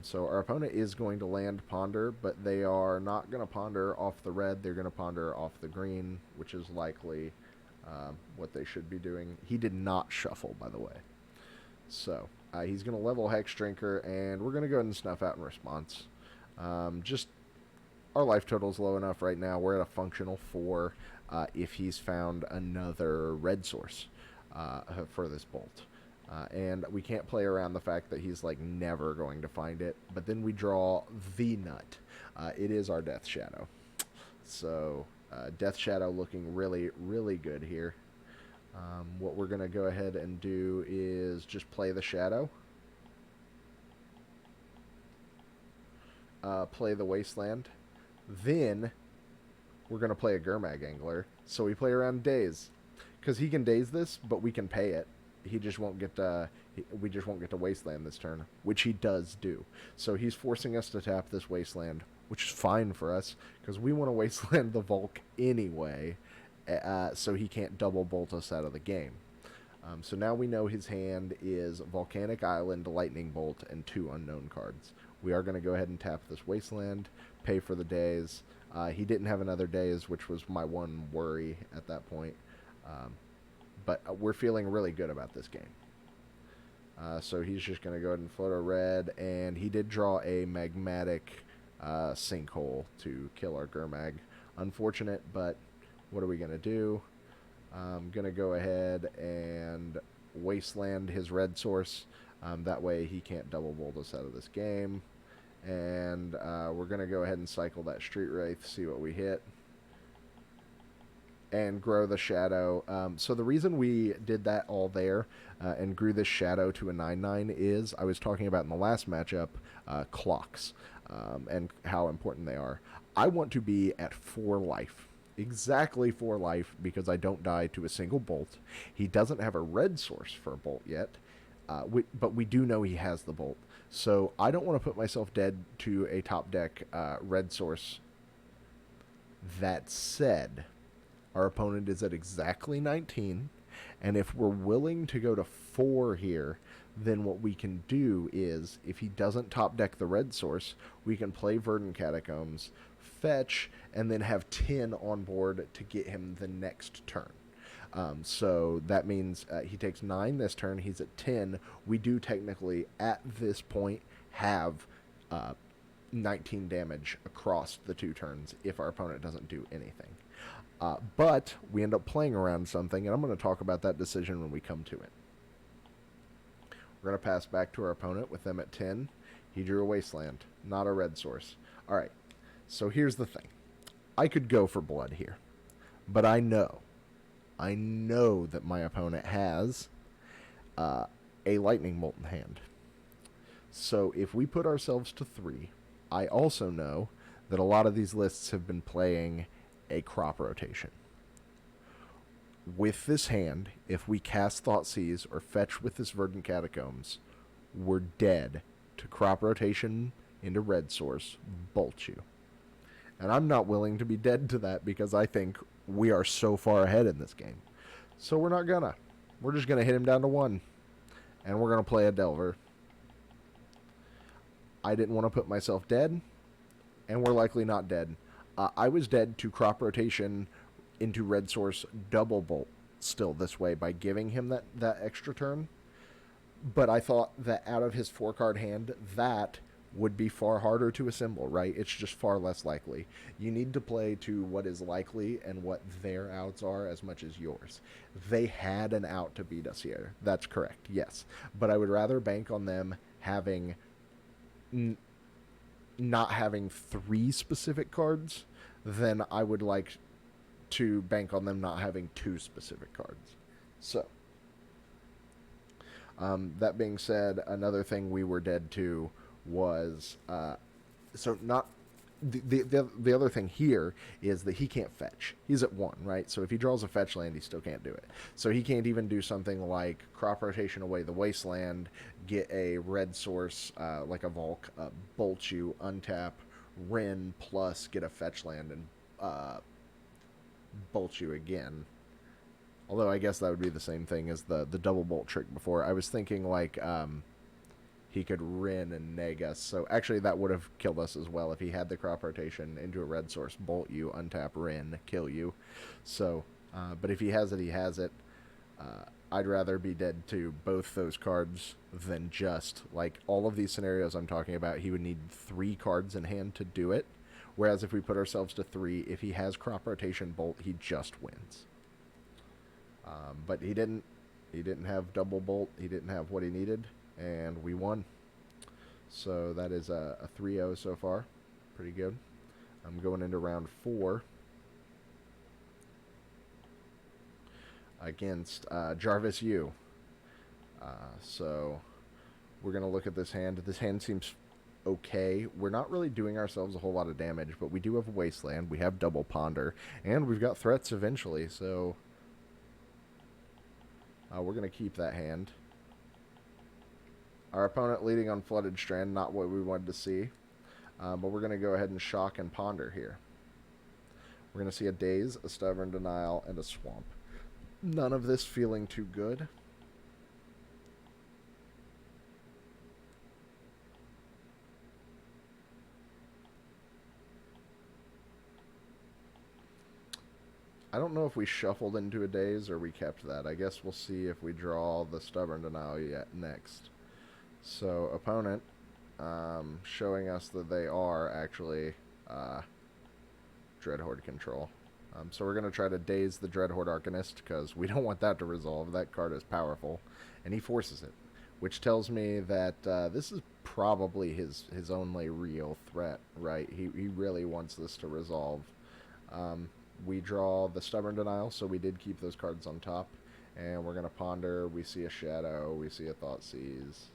So our opponent is going to land Ponder, but they are not going to Ponder off the red. They're going to Ponder off the green, which is likely what they should be doing. He did not shuffle, by the way. So he's going to level Hex Drinker, and we're going to go ahead and snuff out in response. Just our life total is low enough right now. We're at a functional 4 if he's found another red source for this bolt. And we can't play around the fact that he's like never going to find it. But then we draw the nut. It is our Death Shadow. So Death Shadow looking really, really good here. What we're going to go ahead and do is just play the Shadow. Play the Wasteland. Then we're going to play a Gurmag Angler. So we play around Daze. Because he can Daze this, but we can pay it. He just won't get we just won't get to Wasteland this turn, which he does do. So he's forcing us to tap this Wasteland, which is fine for us because we want to Wasteland the Volk anyway, so he can't double bolt us out of the game. So now we know his hand is Volcanic Island, Lightning Bolt, and 2 unknown cards. We are going to go ahead and tap this Wasteland, pay for the Daze. He didn't have another Daze, which was my one worry at that point. But we're feeling really good about this game. So he's just going to go ahead and float a red, and he did draw a Magmatic Sinkhole to kill our Gurmag. Unfortunate, but what are we going to do? I'm going to go ahead and Wasteland his red source. That way he can't double bolt us out of this game. And we're going to go ahead and cycle that Street Wraith, see what we hit. And grow the Shadow. So the reason we did that all there and grew this Shadow to a 9/9 is, I was talking about in the last matchup, clocks and how important they are. I want to be at 4 life. Exactly 4 life because I don't die to a single bolt. He doesn't have a red source for a bolt yet, but we do know he has the bolt. So I don't want to put myself dead to a top deck red source. That said, our opponent is at exactly 19, and if we're willing to go to 4 here, then what we can do is, if he doesn't top deck the red source, we can play Verdant Catacombs, fetch, and then have 10 on board to get him the next turn. So that means he takes 9 this turn, he's at 10. We do technically, at this point, have 19 damage across the 2 turns if our opponent doesn't do anything. But we end up playing around something, and I'm going to talk about that decision when we come to it. We're going to pass back to our opponent with them at 10. He drew a Wasteland, not a red source. All right, so here's the thing. I could go for blood here, but I know that my opponent has a Lightning Bolt in hand. So if we put ourselves to 3, I also know that a lot of these lists have been playing a crop rotation. With this hand, if we cast Thoughtseize or fetch with this Verdant Catacombs, we're dead to crop rotation into red source, bolt you. And I'm not willing to be dead to that because I think we are so far ahead in this game. So we're not gonna. We're just gonna hit him down to 1. And we're gonna play a Delver. I didn't want to put myself dead, and we're likely not dead. I was dead to crop rotation into Red Source double bolt still this way by giving him that extra turn. But I thought that out of his 4-card hand, that would be far harder to assemble, right? It's just far less likely. You need to play to what is likely and what their outs are as much as yours. They had an out to beat us here. That's correct, yes. But I would rather bank on them having not having 3 specific cards than I would like to bank on them not having 2 specific cards. So, that being said, another thing we were dead to was so not the other thing here is that he can't fetch. He's at 1, right? So if he draws a fetch land, he still can't do it. So he can't even do something like crop rotation away the wasteland, get a red source like a Volk, bolt you, untap, Rin, plus get a fetch land and bolt you again. Although I guess that would be the same thing as the double bolt trick before. I was thinking like he could Rin and neg us. So actually that would have killed us as well if he had the crop rotation into a red source, bolt you, untap Rin, kill you. So, but if he has it, he has it. I'd rather be dead to both those cards than just, like, all of these scenarios I'm talking about, he would need 3 cards in hand to do it. Whereas if we put ourselves to 3, if he has crop rotation bolt, he just wins. But he didn't. He didn't have double bolt. He didn't have what he needed, and we won. So that is a 3-0 so far. Pretty good. I'm going into round 4 against Jarvis Yu. So we're going to look at this hand. This hand seems okay. We're not really doing ourselves a whole lot of damage, but we do have a Wasteland. We have double Ponder, and we've got threats eventually, so we're going to keep that hand. Our opponent leading on Flooded Strand, not what we wanted to see. But we're going to go ahead and shock and ponder here. We're going to see a Daze, a Stubborn Denial, and a Swamp. None of this feeling too good. I don't know if we shuffled into a Daze or we kept that. I guess we'll see if we draw the Stubborn Denial yet next. So, opponent showing us that they are actually Dreadhorde control. So we're going to try to Daze the Dreadhorde Arcanist because we don't want that to resolve. That card is powerful. And he forces it, which tells me that this is probably his only real threat, right? He really wants this to resolve. We draw the Stubborn Denial, so we did keep those cards on top. And we're going to ponder. We see a Shadow. We see a Thoughtseize.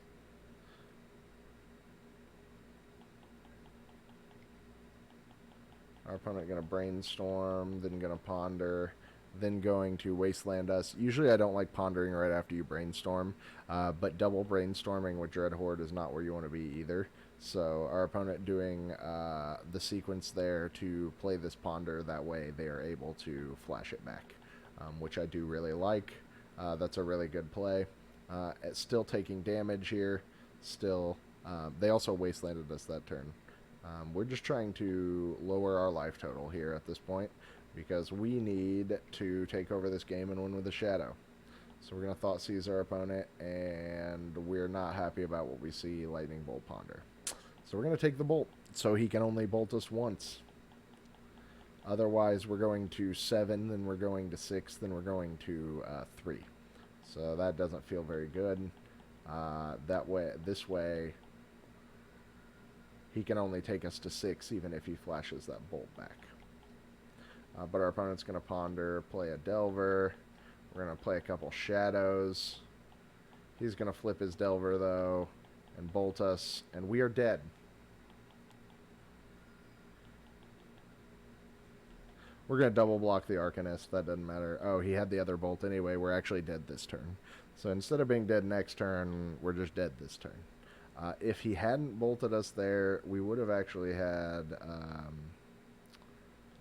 Our opponent going to Brainstorm, then going to Ponder, then going to Wasteland us. Usually I don't like pondering right after you Brainstorm, but double Brainstorming with Dreadhorde is not where you want to be either. So our opponent doing the sequence there to play this Ponder, that way they are able to flash it back, which I do really like. That's a really good play. It's still taking damage here. Still, they also Wastelanded us that turn. We're just trying to lower our life total here at this point because we need to take over this game and win with a Shadow. So we're going to Thoughtseize our opponent, and we're not happy about what we see Lightning Bolt Ponder. So we're going to take the Bolt, so he can only bolt us once. Otherwise, we're going to 7, then we're going to 6, then we're going to 3. So that doesn't feel very good. This way, he can only take us to 6 even if he flashes that bolt back. But our opponent's going to Ponder, play a Delver. We're going to play a couple Shadows. He's going to flip his Delver, though, and bolt us, and we are dead. We're going to double block the Arcanist. That doesn't matter. Oh, he had the other bolt anyway. We're actually dead this turn. So instead of being dead next turn, we're just dead this turn. If he hadn't bolted us there, we would have actually had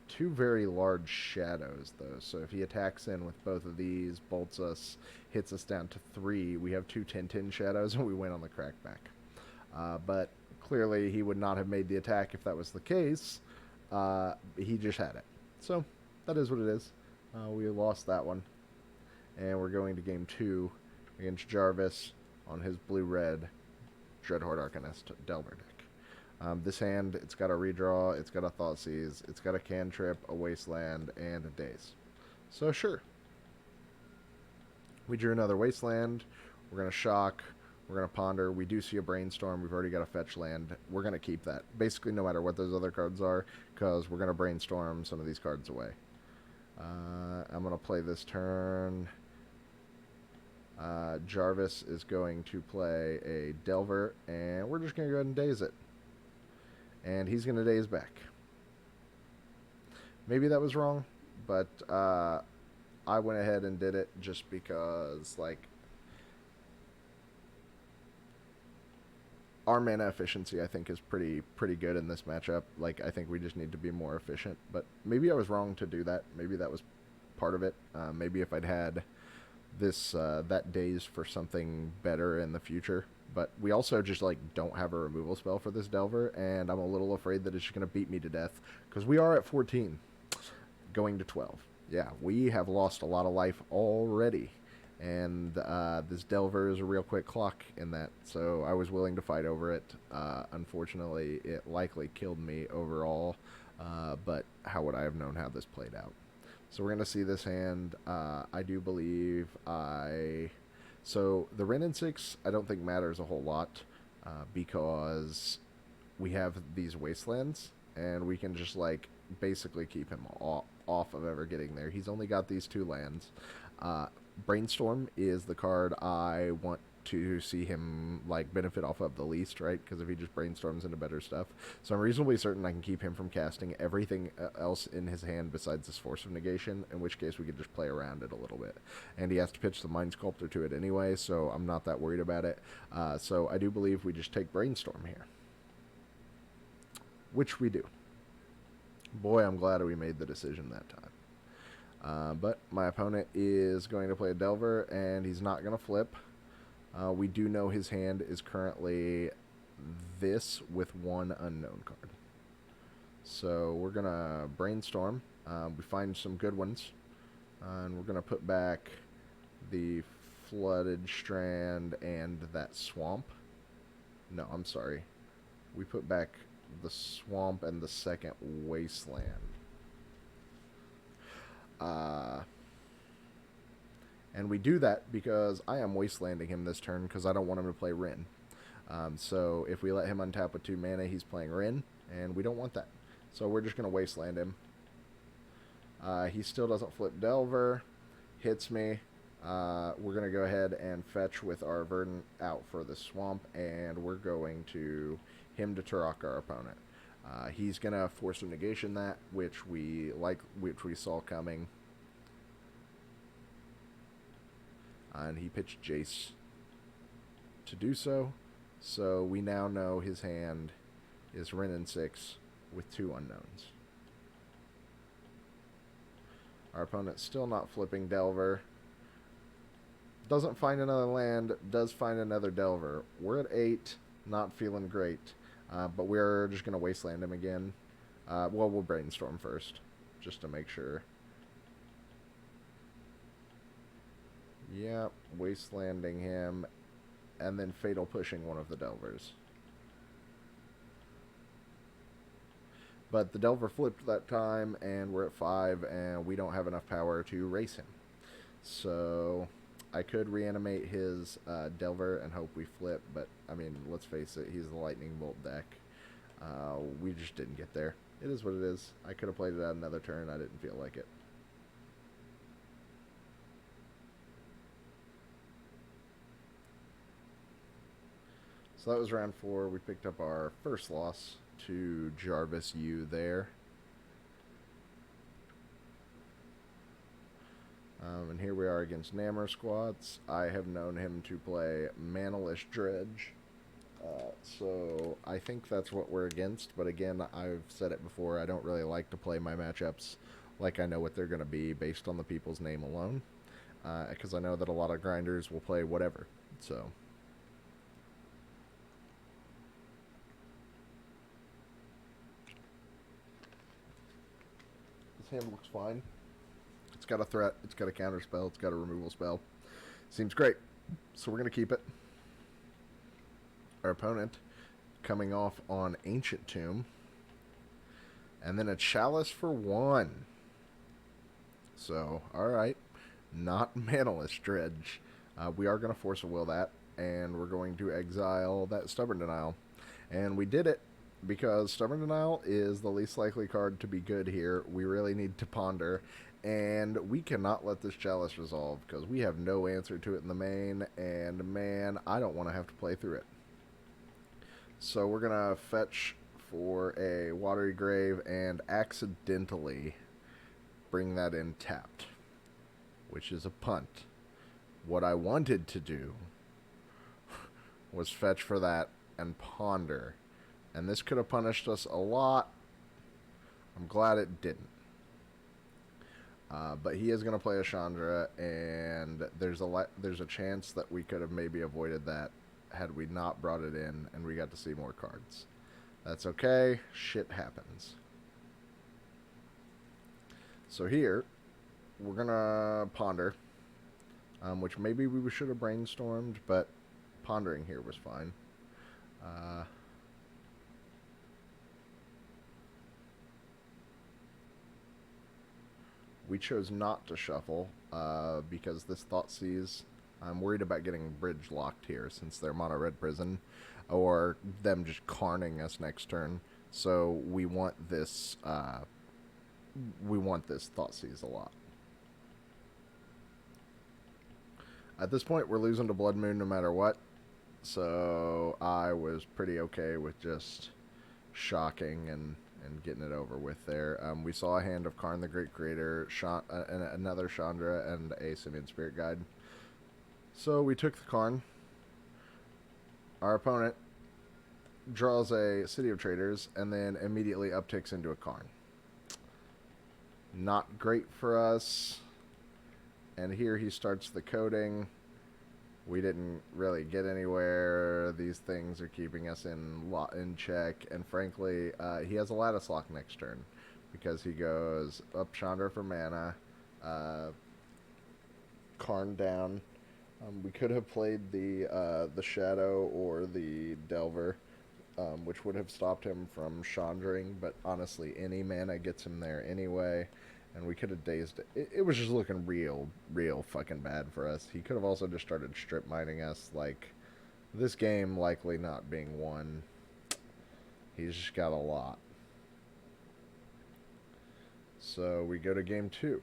two very large shadows, though. So if he attacks in with both of these, bolts us, hits us down to 3, we have two 10-10 shadows, and we win on the crackback. But clearly, he would not have made the attack if that was the case. He just had it. So that is what it is. We lost that one. And we're going to game 2 against Jarvis on his blue-red Dreadhorde Arcanist Delver deck. This hand, it's got a redraw, it's got a Thoughtseize, it's got a Cantrip, a Wasteland, and a Daze. So sure. We drew another Wasteland. We're going to Shock. We're going to Ponder. We do see a Brainstorm. We've already got a Fetch land. We're going to keep that. Basically, no matter what those other cards are, because we're going to Brainstorm some of these cards away. I'm going to play this turn. Jarvis is going to play a Delver, and we're just going to go ahead and Daze it. And he's going to Daze back. Maybe that was wrong, but I went ahead and did it just because, like, our mana efficiency, I think, is pretty good in this matchup. Like, I think we just need to be more efficient. But maybe I was wrong to do that. Maybe that was part of it. Maybe if I'd had this that Daze for something better in the future. But we also just, like, don't have a removal spell for this Delver, and I'm a little afraid that it's just going to beat me to death, because we are at 14, going to 12. Yeah, we have lost a lot of life already, and this Delver is a real quick clock in that, so I was willing to fight over it. Unfortunately, it likely killed me overall, but how would I have known how this played out? So we're going to see this hand. I do believe So the Wrenn and 6 I don't think matters a whole lot, because we have these Wastelands, and we can just, like, basically keep him off of ever getting there. He's only got these 2 lands. Brainstorm is the card I want to see him, like, benefit off of the least, right? Because if he just brainstorms into better stuff. So I'm reasonably certain I can keep him from casting everything else in his hand besides this Force of Negation, in which case we could just play around it a little bit. And he has to pitch the Mind Sculptor to it anyway, so I'm not that worried about it. So I do believe we just take Brainstorm here. Which we do. Boy, I'm glad we made the decision that time. But my opponent is going to play a Delver, and he's not going to flip. We do know his hand is currently this with 1 unknown card. So we're going to Brainstorm. We find some good ones. And we're going to put back the Flooded Strand and that Swamp. No, I'm sorry. We put back the Swamp and the second Wasteland. And we do that because I am Wastelanding him this turn because I don't want him to play Wrenn. So if we let him untap with 2 mana, he's playing Wrenn, and we don't want that. So we're just going to Wasteland him. He still doesn't flip Delver. Hits me. We're going to go ahead and fetch with our Verdant out for the Swamp, and we're going to him to Turok our opponent. He's going to Force of Negation that, which we saw coming. And he pitched Jace to do so. So we now know his hand is Wrenn and 6 with 2 unknowns. Our opponent's still not flipping Delver. Doesn't find another land, does find another Delver. We're at 8, not feeling great. But we're just going to Wasteland him again. Well, we'll Brainstorm first, just to make sure. Yep, Wastelanding him, and then Fatal Pushing one of the Delvers. But the Delver flipped that time, and we're at 5, and we don't have enough power to race him. So I could reanimate his Delver and hope we flip, but, I mean, let's face it, he's the Lightning Bolt deck. We just didn't get there. It is what it is. I could have played it out another turn. I didn't feel like it. So that was round 4. We picked up our first loss to Jarvis U there. And here we are against Namor Squats. I have known him to play Manalish Dredge. So I think that's what we're against. But again, I've said it before. I don't really like to play my matchups like I know what they're going to be based on the people's name alone. Because I know that a lot of grinders will play whatever. So this hand looks fine. It's got a threat. It's got a counter spell. It's got a removal spell. Seems great. So we're going to keep it. Our opponent coming off on Ancient Tomb. And then a Chalice for 1. So, alright. Not Manaless Dredge. We are going to Force of Will that. And we're going to exile that Stubborn Denial. And we did it because Stubborn Denial is the least likely card to be good here. We really need to ponder. And we cannot let this Chalice resolve because we have no answer to it in the main. And man, I don't want to have to play through it. So we're going to fetch for a Watery Grave and accidentally bring that in tapped, which is a punt. What I wanted to do was fetch for that and ponder. And this could have punished us a lot. I'm glad it didn't. But he is going to play a Chandra, and there's a chance that we could have maybe avoided that had we not brought it in and we got to see more cards. That's okay. Shit happens. So here, we're going to ponder, which maybe we should have brainstormed, but pondering here was fine. We chose not to shuffle because this Thoughtseize, I'm worried about getting bridge locked here since they're mono red prison, or them just carning us next turn. So we want this Thoughtseize a lot. At this point, we're losing to Blood Moon no matter what, so I was pretty okay with just shocking and getting it over with there. We saw a hand of Karn the Great Creator, another Chandra, and a Simian Spirit Guide. So we took the Karn. Our opponent draws a City of Traders and then immediately upticks into a Karn. Not great for us. And here he starts the coding. We didn't really get anywhere. These things are keeping us in check. And frankly, he has a Lattice Lock next turn because he goes up Chandra for mana, Karn down. We could have played the Shadow or the Delver, which would have stopped him from Chandraing, but honestly, any mana gets him there anyway. And we could have dazed it. It was just looking real fucking bad for us. He could have also just started strip mining us. Like, this game likely not being won. He's just got a lot. So we go to game 2.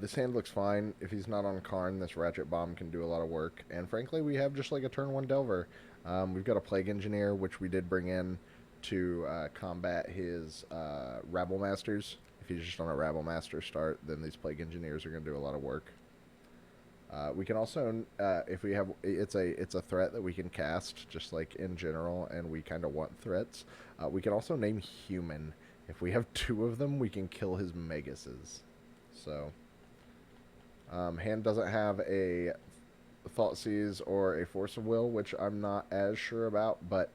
This hand looks fine. If he's not on Karn, this Ratchet Bomb can do a lot of work. And frankly, we have just like a turn 1 Delver. We've got a Plague Engineer, which we did bring in to combat his Rabble Masters. If he's just on a Rabble Master start, then these Plague Engineers are going to do a lot of work. We can also, if we have, it's a threat that we can cast, just like in general, and we kind of want threats. We can also name Human. If we have 2 of them, we can kill his Megases. So, hand doesn't have a Thoughtseize or a Force of Will, which I'm not as sure about, but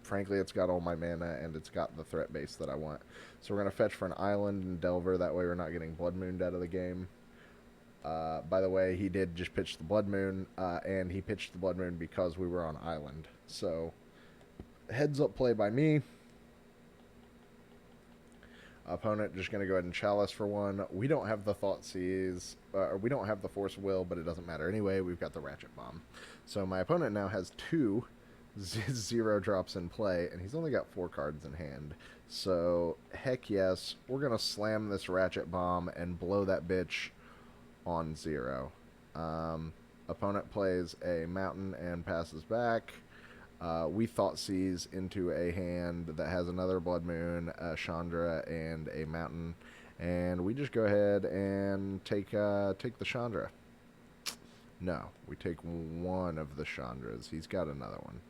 frankly, it's got all my mana and it's got the threat base that I want. So we're going to fetch for an Island and Delver, that way we're not getting Blood Mooned out of the game. By the way, he did just pitch the Blood Moon, and he pitched the Blood Moon because we were on Island. So, heads up play by me. Opponent just going to go ahead and Chalice for 1. We don't have the Thoughtseize, we don't have the Force Will, but it doesn't matter anyway. We've got the Ratchet Bomb. So my opponent now has 2 0 drops in play, and he's only got 4 cards in hand. So, heck yes, we're going to slam this Ratchet Bomb and blow that bitch on 0. Opponent plays a Mountain and passes back. We Thoughtseize into a hand that has another Blood Moon, a Chandra, and a Mountain, and we just go ahead and take the Chandra. No, we take one of the Chandras. He's got another one.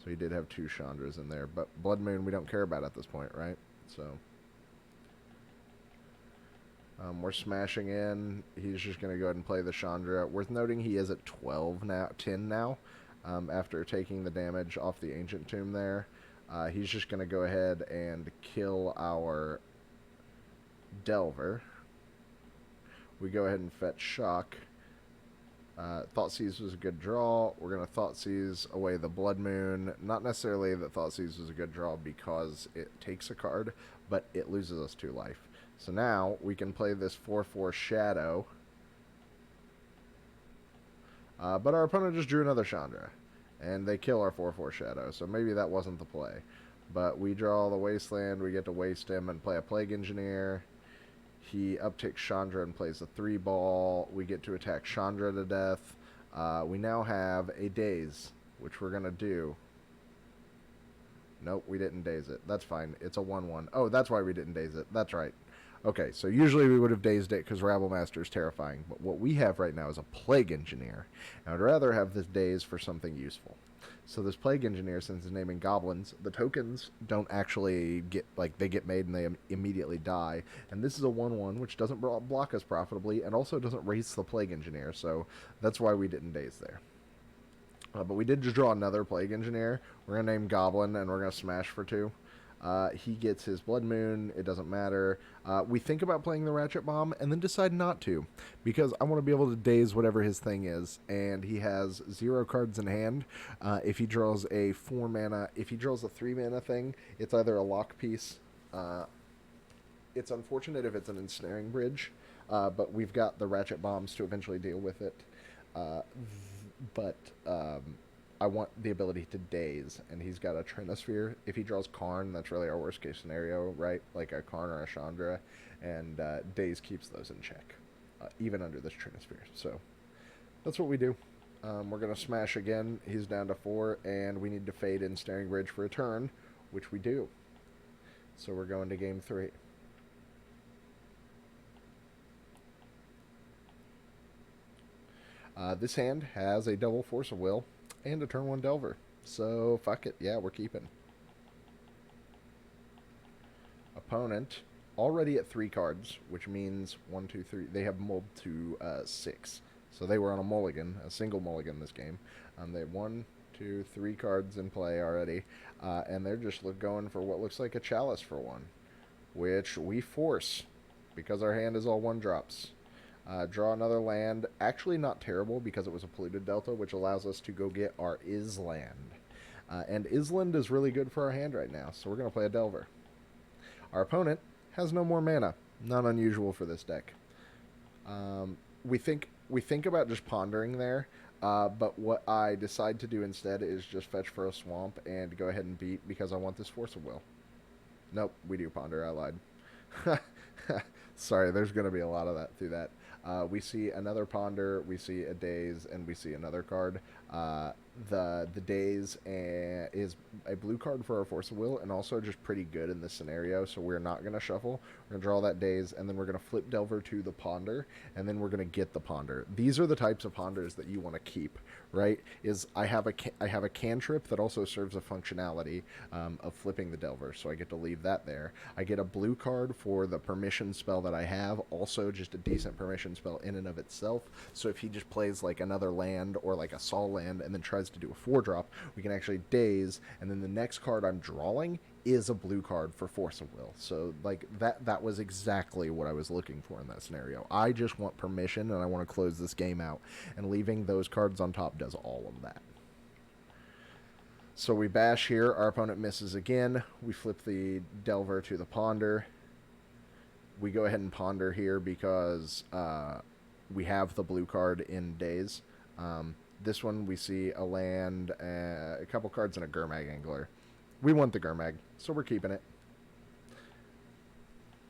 So he did have two Chandras in there. But Blood Moon we don't care about at this point, right? So we're smashing in. He's just going to go ahead and play the Chandra. Worth noting he is at 12 now, 10 now, after taking the damage off the Ancient Tomb there. He's just going to go ahead and kill our Delver. We go ahead and fetch Shock. Thoughtseize was a good draw. We're going to Thoughtseize away the Blood Moon. Not necessarily that Thoughtseize was a good draw because it takes a card, but it loses us 2 life. So now we can play this 4/4 Shadow. But our opponent just drew another Chandra. And they kill our 4/4 Shadow. So maybe that wasn't the play. But we draw the Wasteland. We get to waste him and play a Plague Engineer. He upticks Chandra and plays a 3-ball. We get to attack Chandra to death. We now have a Daze, which we're going to do. Nope, we didn't daze it. That's fine. It's a 1/1. Oh, that's why we didn't daze it. That's right. Okay, so usually we would have dazed it because Rabblemaster is terrifying. But what we have right now is a Plague Engineer. And I'd rather have this daze for something useful. So this Plague Engineer, since it's naming goblins, the tokens don't actually get, like, they get made and they immediately die. And this is a 1/1, which doesn't block us profitably and also doesn't raise the Plague Engineer. So that's why we didn't daze there. But we did just draw another Plague Engineer. We're going to name Goblin, and we're going to smash for 2. He gets his Blood Moon. It doesn't matter. We think about playing the Ratchet Bomb, and then decide not to, because I want to be able to daze whatever his thing is, and he has 0 cards in hand. If he draws a 4 mana, if he draws a 3 mana thing, it's either a lock piece. It's unfortunate if it's an Ensnaring Bridge, but we've got the Ratchet Bombs to eventually deal with it. But I want the ability to daze, and he's got a Trinosphere. If he draws Karn, that's really our worst case scenario, right? Like a Karn or a Chandra, and daze keeps those in check, even under this Trinosphere. So that's what we do. We're going to smash again. He's down to 4, and we need to fade Ensnaring Bridge for a turn, which we do. So we're going to game 3. This hand has a double Force of Will and a turn 1 Delver. So, fuck it. Yeah, we're keeping. Opponent, already at 3 cards, which means 1, 2, 3. They have mulled to 6. So they were on a mulligan, a single mulligan this game. They have 1, 2, 3 cards in play already. And they're just going for what looks like a Chalice for 1, which we force because our hand is all 1-drops. Draw another land. Actually not terrible because it was a Polluted Delta, which allows us to go get our Island. And Island is really good for our hand right now, so we're going to play a Delver. Our opponent has no more mana. Not unusual for this deck. We think about just pondering there, but what I decide to do instead is just fetch for a swamp and go ahead and beat because I want this Force of Will. Nope, we do ponder. I lied. Sorry, there's going to be a lot of that through that. We see another Ponder, we see a Daze, and we see another card. The Daze is a blue card for our Force of Will, and also just pretty good in this scenario, so we're not going to shuffle. We're going to draw that Daze, and then we're going to flip Delver to the Ponder, and then we're going to get the Ponder. These are the types of Ponders that you want to keep, right? I have a cantrip that also serves a functionality of flipping the Delver, so I get to leave that there. I get a blue card for the permission spell that I have, also just a decent permission spell in and of itself, so if he just plays like another land or like a Sol land and then tries to do a 4-drop, we can actually Daze, and then the next card I'm drawing is a blue card for Force of Will. So like that was exactly what I was looking for in that scenario. I just want permission and I want to close this game out, and leaving those cards on top does all of that. So we bash here, our opponent misses again, we flip the Delver to the Ponder. We go ahead and Ponder here because we have the blue card in Daze. This one we see a land, a couple cards, and a Gurmag Angler. We want the Gurmag, so we're keeping it.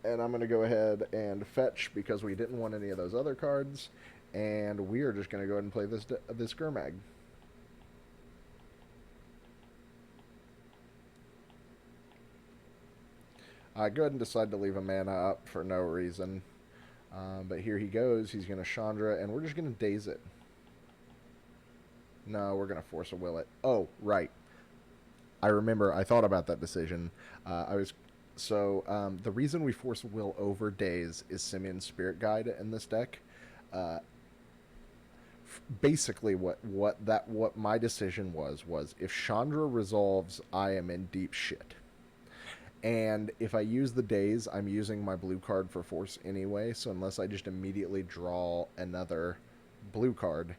And I'm going to go ahead and fetch because we didn't want any of those other cards. And we are just going to go ahead and play this Gurmag. I go ahead and decide to leave a mana up for no reason. But here he goes. He's going to Chandra, and we're just going to Daze it. No, we're gonna force a will it. Oh, right. I remember. I thought about that decision. I was the reason we force a will over days is Simeon's Spirit Guide in this deck. Uh, Basically, what my decision was if Chandra resolves, I am in deep shit. And if I use the days, I'm using my blue card for force anyway. So unless I just immediately draw another blue card,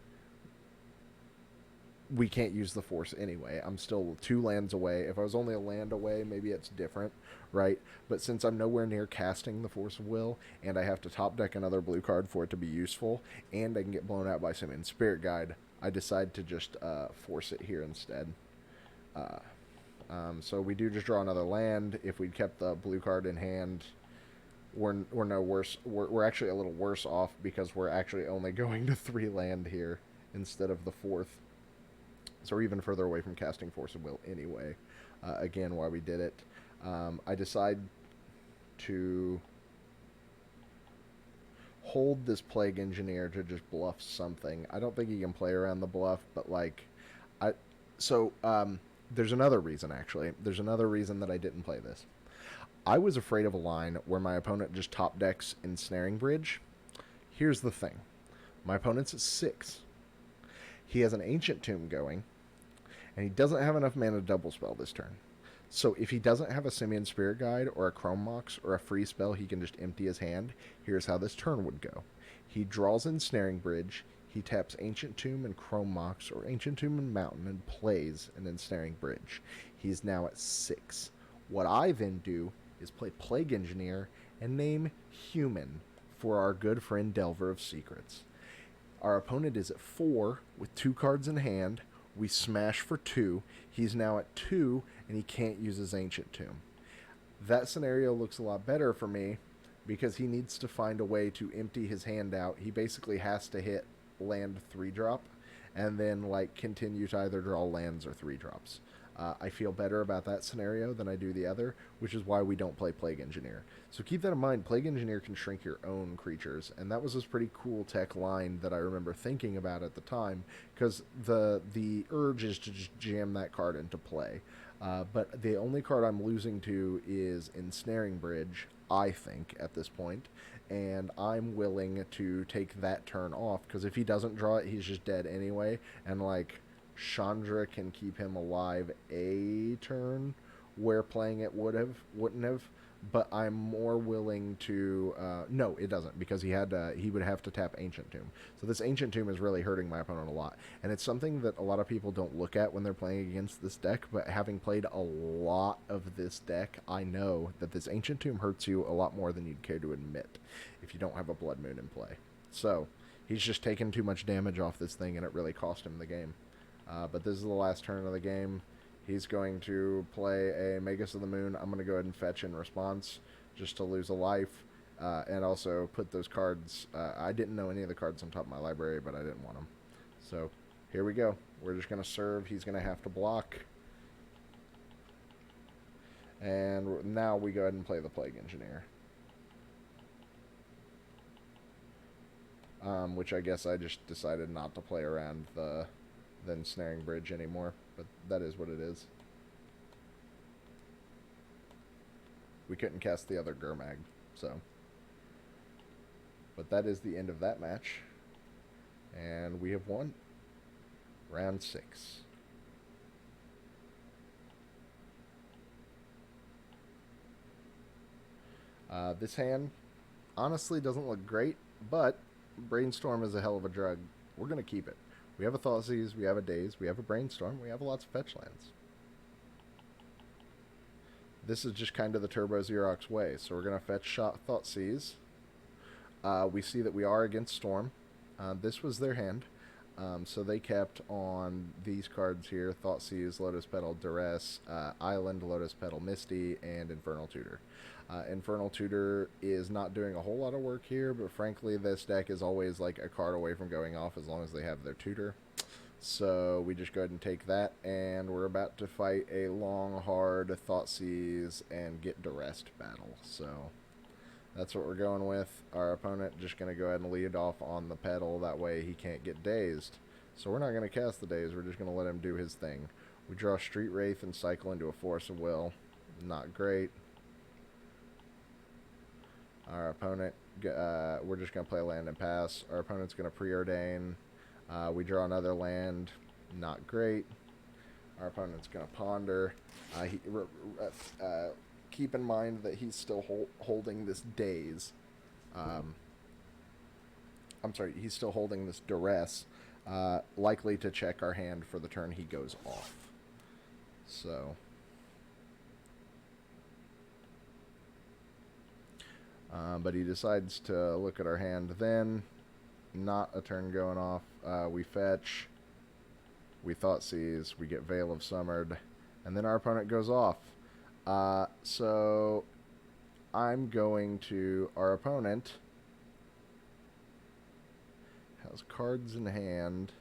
we can't use the force anyway. I'm still 2 lands away. If I was only a land away, maybe it's different, right? But since I'm nowhere near casting the Force of Will, and I have to top deck another blue card for it to be useful, and I can get blown out by Simeon Spirit Guide, I decide to just force it here instead. Uh, so we do just draw another land. If we'd kept the blue card in hand, we're no worse. We're actually a little worse off because we're actually only going to 3 land here instead of the fourth. So we're even further away from casting Force of Will anyway. Again, why we did it. I decide to hold this Plague Engineer to just bluff something. I don't think he can play around the bluff, but like, I so there's another reason actually. There's another reason that I didn't play this. I was afraid of a line where my opponent just top decks Ensnaring Bridge. Here's the thing: my opponent's at 6. He has an Ancient Tomb going, and he doesn't have enough mana to double spell this turn. So if he doesn't have a Simeon Spirit Guide or a Chrome Mox or a free spell, he can just empty his hand. Here's how this turn would go. He draws Ensnaring Bridge, he taps Ancient Tomb and Chrome Mox or Ancient Tomb and Mountain and plays an Ensnaring Bridge. He's now at 6. What I then do is play Plague Engineer and name Human for our good friend Delver of Secrets. Our opponent is at 4 with 2 cards in hand. We smash for 2. He's now at 2, and he can't use his Ancient Tomb. That scenario looks a lot better for me because he needs to find a way to empty his hand out. He basically has to hit land 3-drop and then like continue to either draw lands or 3-drops. I feel better about that scenario than I do the other, which is why we don't play Plague Engineer. So keep that in mind. Plague Engineer can shrink your own creatures, and that was this pretty cool tech line that I remember thinking about at the time, because the urge is to just jam that card into play. But the only card I'm losing to is Ensnaring Bridge, I think, at this point, and I'm willing to take that turn off, because if he doesn't draw it, he's just dead anyway, and like Chandra can keep him alive a turn where playing it wouldn't have. But I'm more willing to no, it doesn't, because he would have to tap Ancient Tomb. So this Ancient Tomb is really hurting my opponent a lot, and it's something that a lot of people don't look at when they're playing against this deck. But having played a lot of this deck, I know that this Ancient Tomb hurts you a lot more than you'd care to admit if you don't have a Blood Moon in play. So he's just taken too much damage off this thing, and it really cost him the game. But this is the last turn of the game. He's going to play a Magus of the Moon. I'm going to go ahead and fetch in response just to lose a life. And also put those cards. I didn't know any of the cards on top of my library, but I didn't want them. So here we go. We're just going to serve. He's going to have to block. And now we go ahead and play the Plague Engineer. Which I guess I just decided not to play around the Ensnaring Bridge anymore, but that is what it is. We couldn't cast the other Gurmag, so. But that is the end of that match, and we have won round 6. This hand honestly doesn't look great, but Brainstorm is a hell of a drug. We're going to keep it. We have a Thoughtseize, we have a Daze, we have a Brainstorm, we have lots of fetch lands. This is just kind of the Turbo Xerox way. So we're going to fetch Thoughtseize. We see that we are against Storm. This was their hand. So they kept on these cards here: Thoughtseize, Lotus Petal, Duress, Island, Lotus Petal, Misty, and Infernal Tutor. Infernal Tutor is not doing a whole lot of work here, but frankly, this deck is always like a card away from going off as long as they have their Tutor. So we just go ahead and take that, and we're about to fight a long, hard Thoughtseize and get Duress battle. So that's what we're going with. Our opponent just going to go ahead and lead off on the pedal. That way he can't get dazed. So we're not going to cast the Daze. We're just going to let him do his thing. We draw Street Wraith and cycle into a Force of Will. Not great. Our opponent, we're just going to play land and pass. Our opponent's going to preordain. We draw another land. Not great. Our opponent's going to ponder. Keep in mind that he's still holding this Daze. I'm sorry, he's still holding this Duress. Likely to check our hand for the turn he goes off. So... but he decides to look at our hand then. Not a turn going off. We fetch. We Thoughtseize. We get Veil of Summered. And then our opponent goes off. So I'm going to... Our opponent has cards in hand.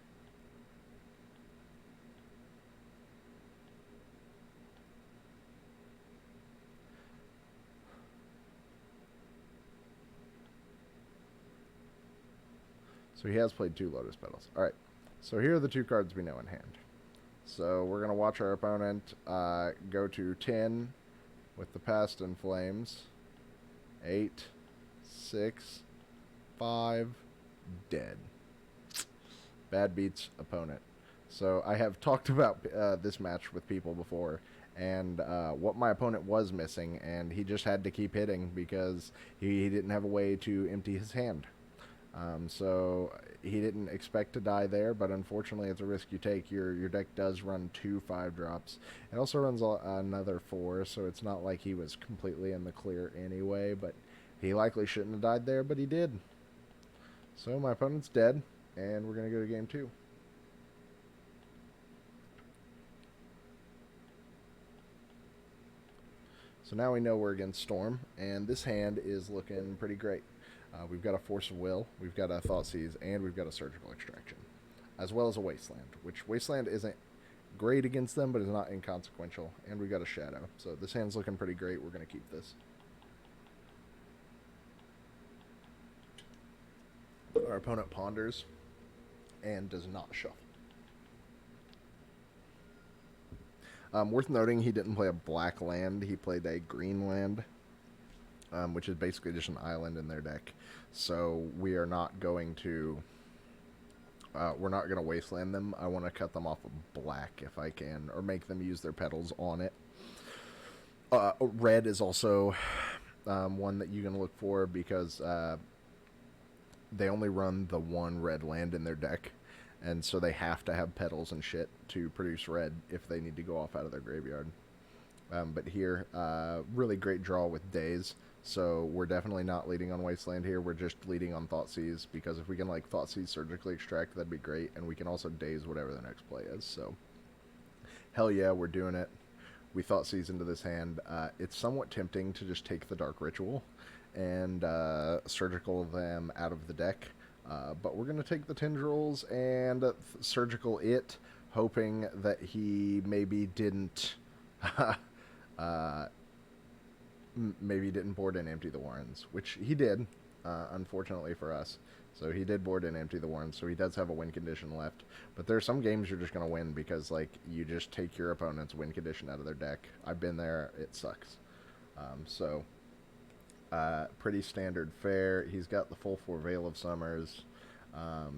So he has played 2 Lotus Petals. Alright, so here are the 2 cards we know in hand. So we're going to watch our opponent go to 10 with the Past in Flames. 8, 6, 5, dead. Bad beats opponent. So I have talked about this match with people before, and what my opponent was missing, and he just had to keep hitting because he didn't have a way to empty his hand. So he didn't expect to die there, but unfortunately it's a risk you take. Your deck does run 2 5-drops. It also runs another 4, so it's not like he was completely in the clear anyway, but he likely shouldn't have died there, but he did. So my opponent's dead, and we're going to go to game 2. So now we know we're against Storm, and this hand is looking pretty great. We've got a Force of Will, we've got a Thoughtseize, and we've got a Surgical Extraction, as well as a Wasteland, which Wasteland isn't great against them, but is not inconsequential, and we've got a Shadow. So this hand's looking pretty great. We're going to keep this. Our opponent ponders and does not shuffle. Worth noting, he didn't play a black land. He played a green land, which is basically just an island in their deck. So we are not going to... we're not going to wasteland them. I want to cut them off of black if I can, or make them use their petals on it. Red is also one that you can look for because they only run the 1 red land in their deck. And so they have to have petals and shit to produce red if they need to go off out of their graveyard. But here, really great draw with Daze. So we're definitely not leading on Wasteland here. We're just leading on Thoughtseize, because if we can like Thoughtseize Surgically Extract, that'd be great. And we can also Daze whatever the next play is. So hell yeah, we're doing it. We Thoughtseize into this hand. It's somewhat tempting to just take the Dark Ritual and Surgical them out of the deck. But we're going to take the Tendrils and Surgical it, hoping that he maybe didn't board and empty the Warrens, which he did, unfortunately for us. So he did board and empty the Warrens, so he does have a win condition left. But there are some games you're just going to win because, like, you just take your opponent's win condition out of their deck. I've been there. It sucks. Pretty standard fare. He's got the full 4 Veil of Summers.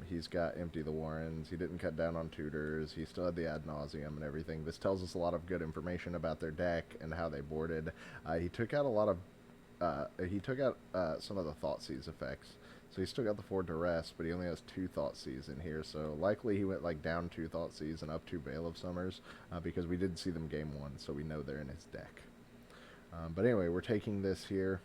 He's got Empty the Warrens. He didn't cut down on Tutors. He still had the Ad Nauseam and everything. This tells us a lot of good information about their deck and how they boarded. He took out a lot of... some of the Thoughtseize effects. So he still got the 4 Duress, but he only has 2 Thoughtseize in here. So likely he went like down 2 Thoughtseize and up 2 Veil of Summers, because we did see them game 1, so we know they're in his deck. But anyway, we're taking this here.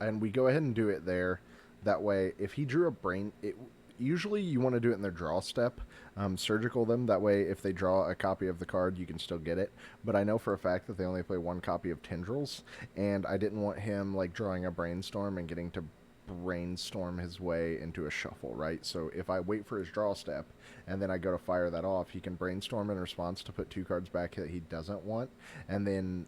And we go ahead and do it there. That way, if he drew a brain... Usually you want to do it in their draw step. Surgical them. That way, if they draw a copy of the card, you can still get it. But I know for a fact that they only play 1 copy of Tendrils. And I didn't want him like drawing a Brainstorm and getting to brainstorm his way into a shuffle, right? So if I wait for his draw step and then I go to fire that off, he can brainstorm in response to put 2 cards back that he doesn't want, and then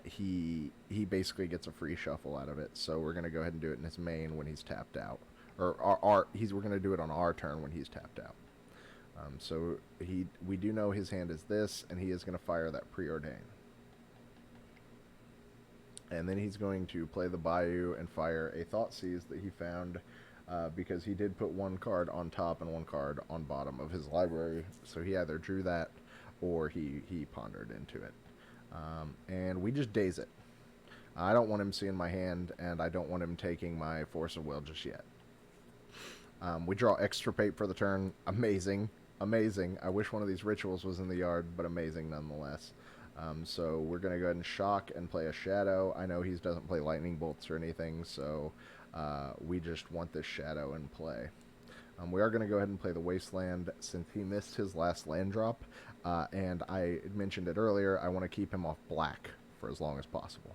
he basically gets a free shuffle out of it. So we're gonna go ahead and do it in his main when he's tapped out, or we're gonna do it on our turn when he's tapped out. So we do know his hand is this, and he is gonna fire that Preordain. And then he's going to play the Bayou and fire a Thoughtseize that he found because he did put 1 card on top and 1 card on bottom of his library. So he either drew that or he pondered into it. And we just daze it. I don't want him seeing my hand, and I don't want him taking my Force of Will just yet. We draw Extirpate for the turn. Amazing. Amazing. I wish one of these rituals was in the yard, but amazing nonetheless. So we're going to go ahead and shock and play a Shadow. I know he doesn't play Lightning Bolts or anything, so we just want this Shadow in play. We are going to go ahead and play the Wasteland since he missed his last land drop, and I mentioned it earlier, I want to keep him off black for as long as possible.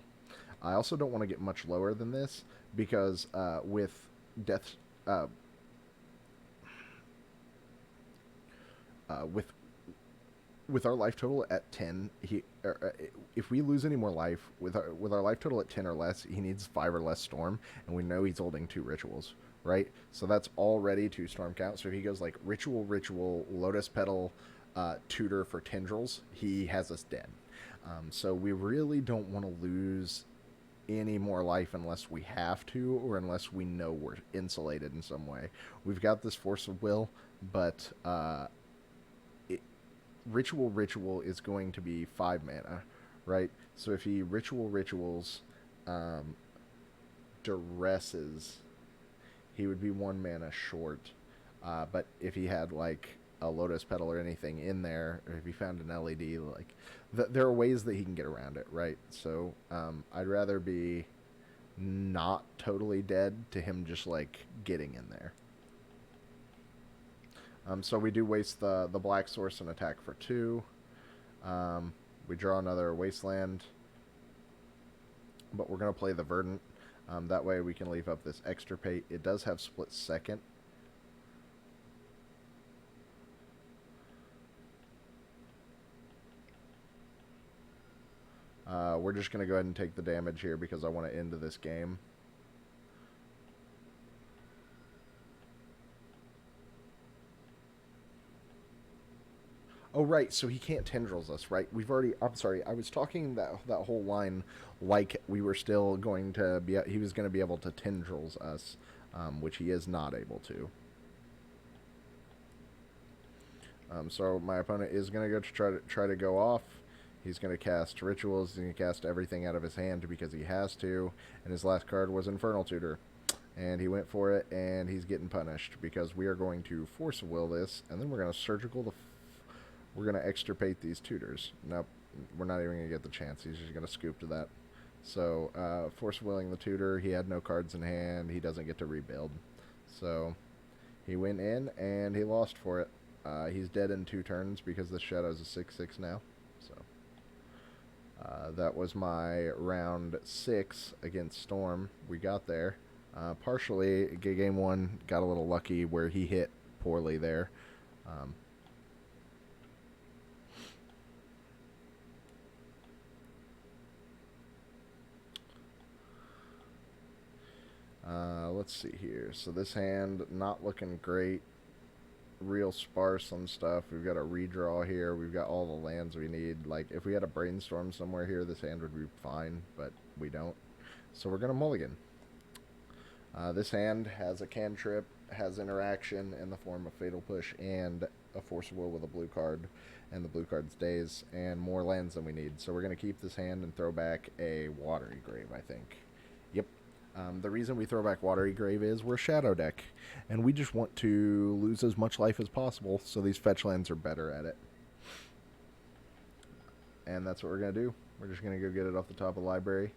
I also don't want to get much lower than this because with Death... with our life total at 10, if we lose any more life, with our life total at 10 or less, he needs 5 or less storm, and we know he's holding 2 rituals, right? So that's already 2 storm count. So if he goes like ritual, Lotus Petal, tutor for tendrils, he has us dead. So we really don't want to lose any more life unless we have to, or unless we know we're insulated in some way. We've got this Force of Will, but Ritual is going to be 5 mana, right? So if he rituals duresses, he would be 1 mana short. But if he had like a Lotus Petal or anything in there, or if he found an LED, like there are ways that he can get around it, right? So I'd rather be not totally dead to him just like getting in there. So we do waste the black source and attack for 2. We draw another Wasteland, but we're going to play the Verdant. That way we can leave up this Extirpate. It does have split second. We're just going to go ahead and take the damage here because I want to end this game. Oh, right, so he can't tendrils us, right? We've already... I'm sorry, I was talking that whole line like we were still going to be... He was going to be able to tendrils us, which he is not able to. So my opponent is going to go to try to go off. He's going to cast Rituals. He's going to cast everything out of his hand because he has to. And his last card was Infernal Tutor. And he went for it, and he's getting punished because we are going to Force of Will this, and then we're going to Surgical the... We're going to Extirpate these tutors. Nope, we're not even going to get the chance. He's just going to scoop to that. So, Force Willing the tutor. He had no cards in hand. He doesn't get to rebuild. So, he went in, and he lost for it. He's dead in 2 turns because the Shadow's a 6/6 now. So, that was my round 6 against Storm. We got there. Partially, game 1 got a little lucky where he hit poorly there. Let's see here. So this hand, not looking great. Real sparse on stuff. We've got a redraw here. We've got all the lands we need. Like, if we had a Brainstorm somewhere here, this hand would be fine, but we don't. So we're going to mulligan. This hand has a cantrip, has interaction in the form of Fatal Push and a Force of Will with a blue card, and the blue card's Daze, and more lands than we need. So we're going to keep this hand and throw back a Watery Grave, I think. Yep. The reason we throw back Watery Grave is we're a Shadow deck, and we just want to lose as much life as possible, so these fetch lands are better at it. And that's what we're going to do. We're just going to go get it off the top of the library,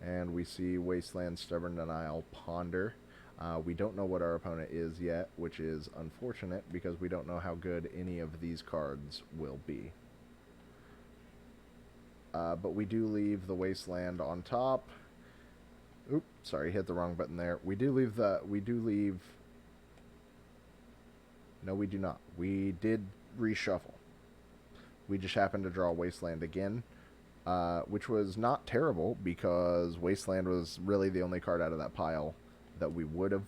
and we see Wasteland, Stubborn Denial, Ponder. We don't know what our opponent is yet, which is unfortunate because we don't know how good any of these cards will be. But we do leave the Wasteland on top. Oop, sorry, hit the wrong button there. We do leave. No, we do not. We did reshuffle. We just happened to draw Wasteland again, which was not terrible because Wasteland was really the only card out of that pile that we would have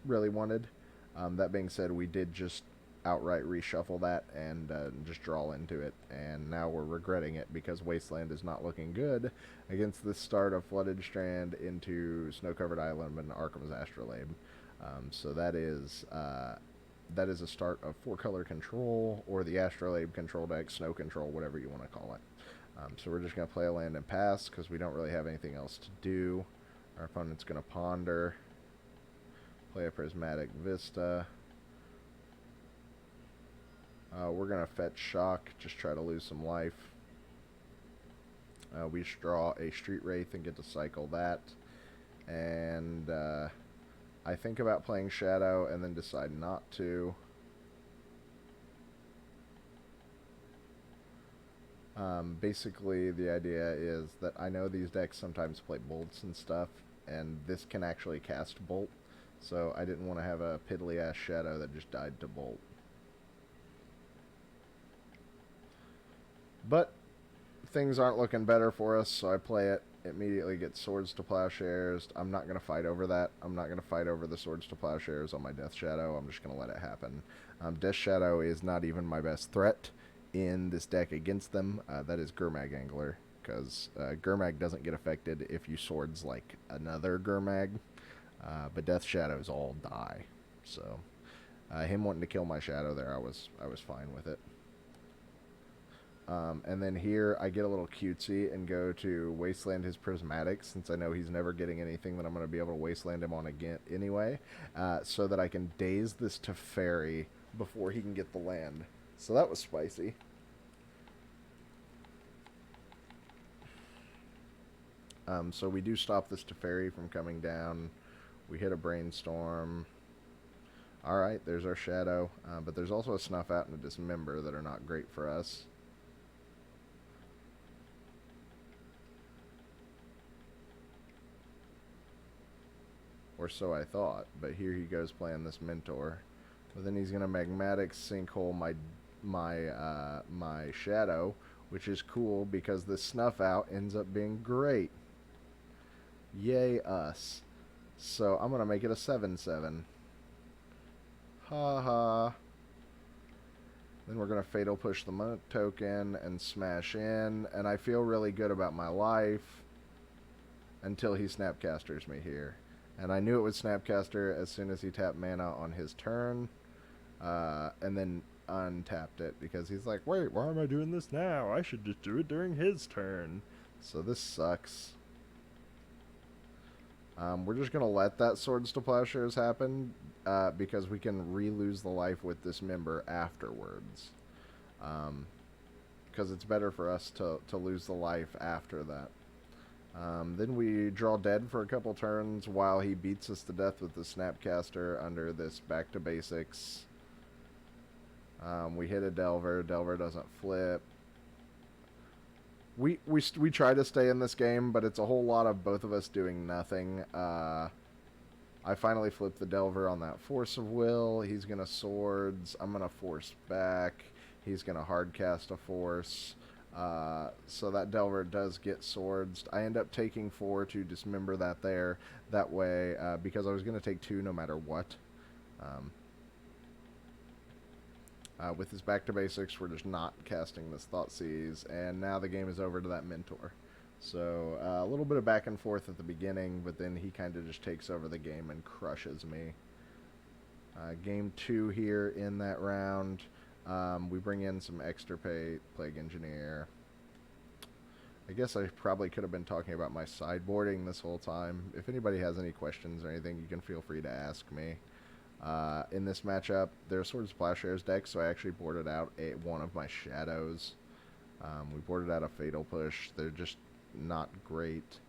really wanted. That being said, we did just outright reshuffle that and just draw into it, and now we're regretting it because Wasteland is not looking good against the start of Flooded Strand into Snow-Covered Island and Arkham's Astrolabe. So that is a start of 4-color control, or the Astrolabe control deck, snow control, whatever you want to call it. So we're just going to play a land and pass because we don't really have anything else to do. Our opponent's going to ponder, play a Prismatic Vista. We're going to fetch Shock, just try to lose some life. We just draw a Street Wraith and get to cycle that. And I think about playing Shadow and then decide not to. Basically, the idea is that I know these decks sometimes play bolts and stuff, and this can actually cast bolt, so I didn't want to have a piddly-ass Shadow that just died to bolt. But things aren't looking better for us, so I play it. Immediately get Swords to Plowshares. I'm not going to fight over that. I'm not going to fight over the Swords to Plowshares on my Death Shadow. I'm just going to let it happen. Death Shadow is not even my best threat in this deck against them. That is Gurmag Angler, because Gurmag doesn't get affected if you swords like another Gurmag, but Death Shadows all die. So him wanting to kill my Shadow there, I was fine with it. And then here I get a little cutesy and go to Wasteland his Prismatic, since I know he's never getting anything that I'm going to be able to Wasteland him on again anyway, so that I can daze this Teferi before he can get the land. So that was spicy. So we do stop this Teferi from coming down. We hit a Brainstorm. Alright, there's our Shadow. But there's also a Snuff Out and a Dismember that are not great for us. Or so I thought, but here he goes playing this Mentor. But then he's gonna Magmatic Sinkhole my Shadow, which is cool because the Snuff Out ends up being great. Yay us. So I'm gonna make it a 7/7. Ha ha. Then we're gonna Fatal Push the Monk token and smash in, and I feel really good about my life until he Snapcasters me here. And I knew it would Snapcaster as soon as he tapped mana on his turn, and then untapped it because he's like, wait, why am I doing this now? I should just do it during his turn. So this sucks. We're just going to let that Swords to Plowshares happen because we can re-lose the life with Dismember afterwards. Because it's better for us to lose the life after that. Then we draw dead for a couple turns while he beats us to death with the Snapcaster under this Back to Basics. We hit a Delver. Delver doesn't flip. We try to stay in this game, but it's a whole lot of both of us doing nothing. I finally flip the Delver on that Force of Will. He's going to Swords. I'm going to Force back. He's going to Hardcast a Force. So that Delver does get Swords. I end up taking 4 to Dismember that there. That way, because I was going to take 2 no matter what. With his Back to Basics, we're just not casting this Thoughtseize, and now the game is over to that Mentor. So a little bit of back and forth at the beginning, but then he kind of just takes over the game and crushes me. Game 2 here in that round. We bring in some Extirpate, Plague Engineer. I guess I probably could have been talking about my sideboarding this whole time. If anybody has any questions or anything, you can feel free to ask me. In this matchup, there's Swords to Plowshares deck, so I actually boarded out one of my Shadows. We boarded out a Fatal Push. They're just not great.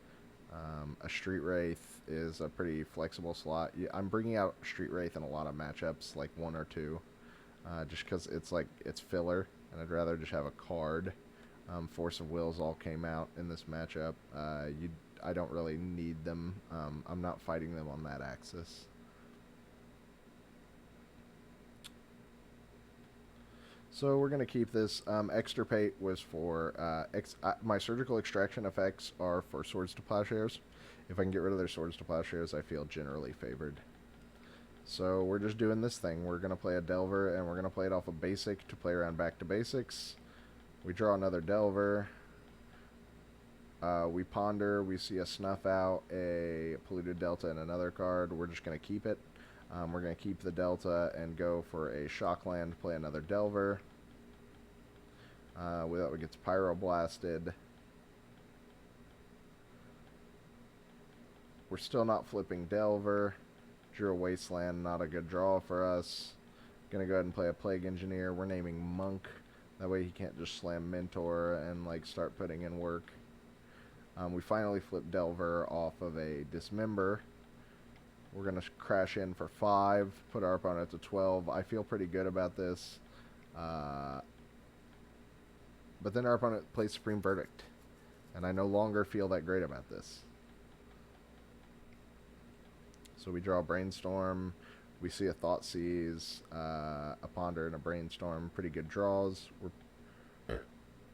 A Street Wraith is a pretty flexible slot. I'm bringing out Street Wraith in a lot of matchups, like 1 or 2. Just because it's filler, and I'd rather just have a card. Force of Wills all came out in this matchup. I don't really need them. I'm not fighting them on that axis. So we're going to keep this. Extirpate was for... my surgical extraction effects are for Swords to Plowshares. If I can get rid of their Swords to Plowshares, I feel generally favored. So we're just doing this thing. We're going to play a Delver, and we're going to play it off of Basic to play around back to basics. We draw another Delver. We ponder. We see a Snuff Out, a Polluted Delta, and another card. We're just going to keep it. We're going to keep the Delta and go for a Shockland, play another Delver. Without it gets Pyroblasted. We're still not flipping Delver. Drew a Wasteland, not a good draw for us. Gonna go ahead and play a Plague Engineer. We're naming Monk. That way he can't just slam Mentor and like start putting in work. We finally flip Delver off of a Dismember. We're going to crash in for 5, put our opponent to 12. I feel pretty good about this. But then our opponent plays Supreme Verdict. And I no longer feel that great about this. So we draw a Brainstorm. We see a Thoughtseize, a Ponder, and a Brainstorm. Pretty good draws.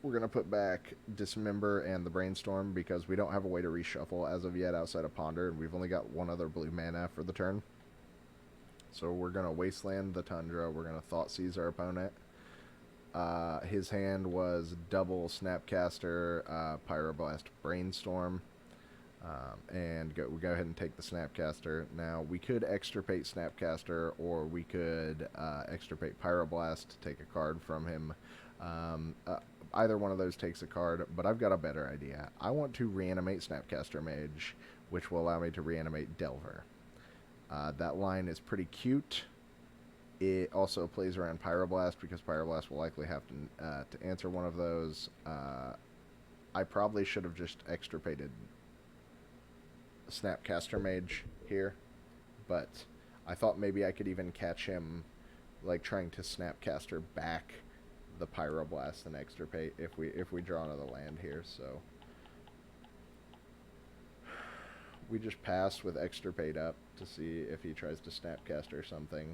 We're going to put back Dismember and the Brainstorm because we don't have a way to reshuffle as of yet outside of Ponder, and we've only got one other blue mana for the turn. So we're going to Wasteland the Tundra. We're going to Thoughtseize our opponent. His hand was double Snapcaster, Pyroblast, Brainstorm. And we go ahead and take the Snapcaster. Now, we could extirpate Snapcaster, or we could extirpate Pyroblast, take a card from him. Either one of those takes a card, but I've got a better idea. I want to reanimate Snapcaster Mage, which will allow me to reanimate Delver. That line is pretty cute. It also plays around Pyroblast, because Pyroblast will likely have to answer one of those. I probably should have just extirpated Snapcaster Mage here, but I thought maybe I could even catch him like trying to Snapcaster back the Pyroblast and extirpate if we draw another land here. So we just pass with extirpate up to see if he tries to Snapcaster or something.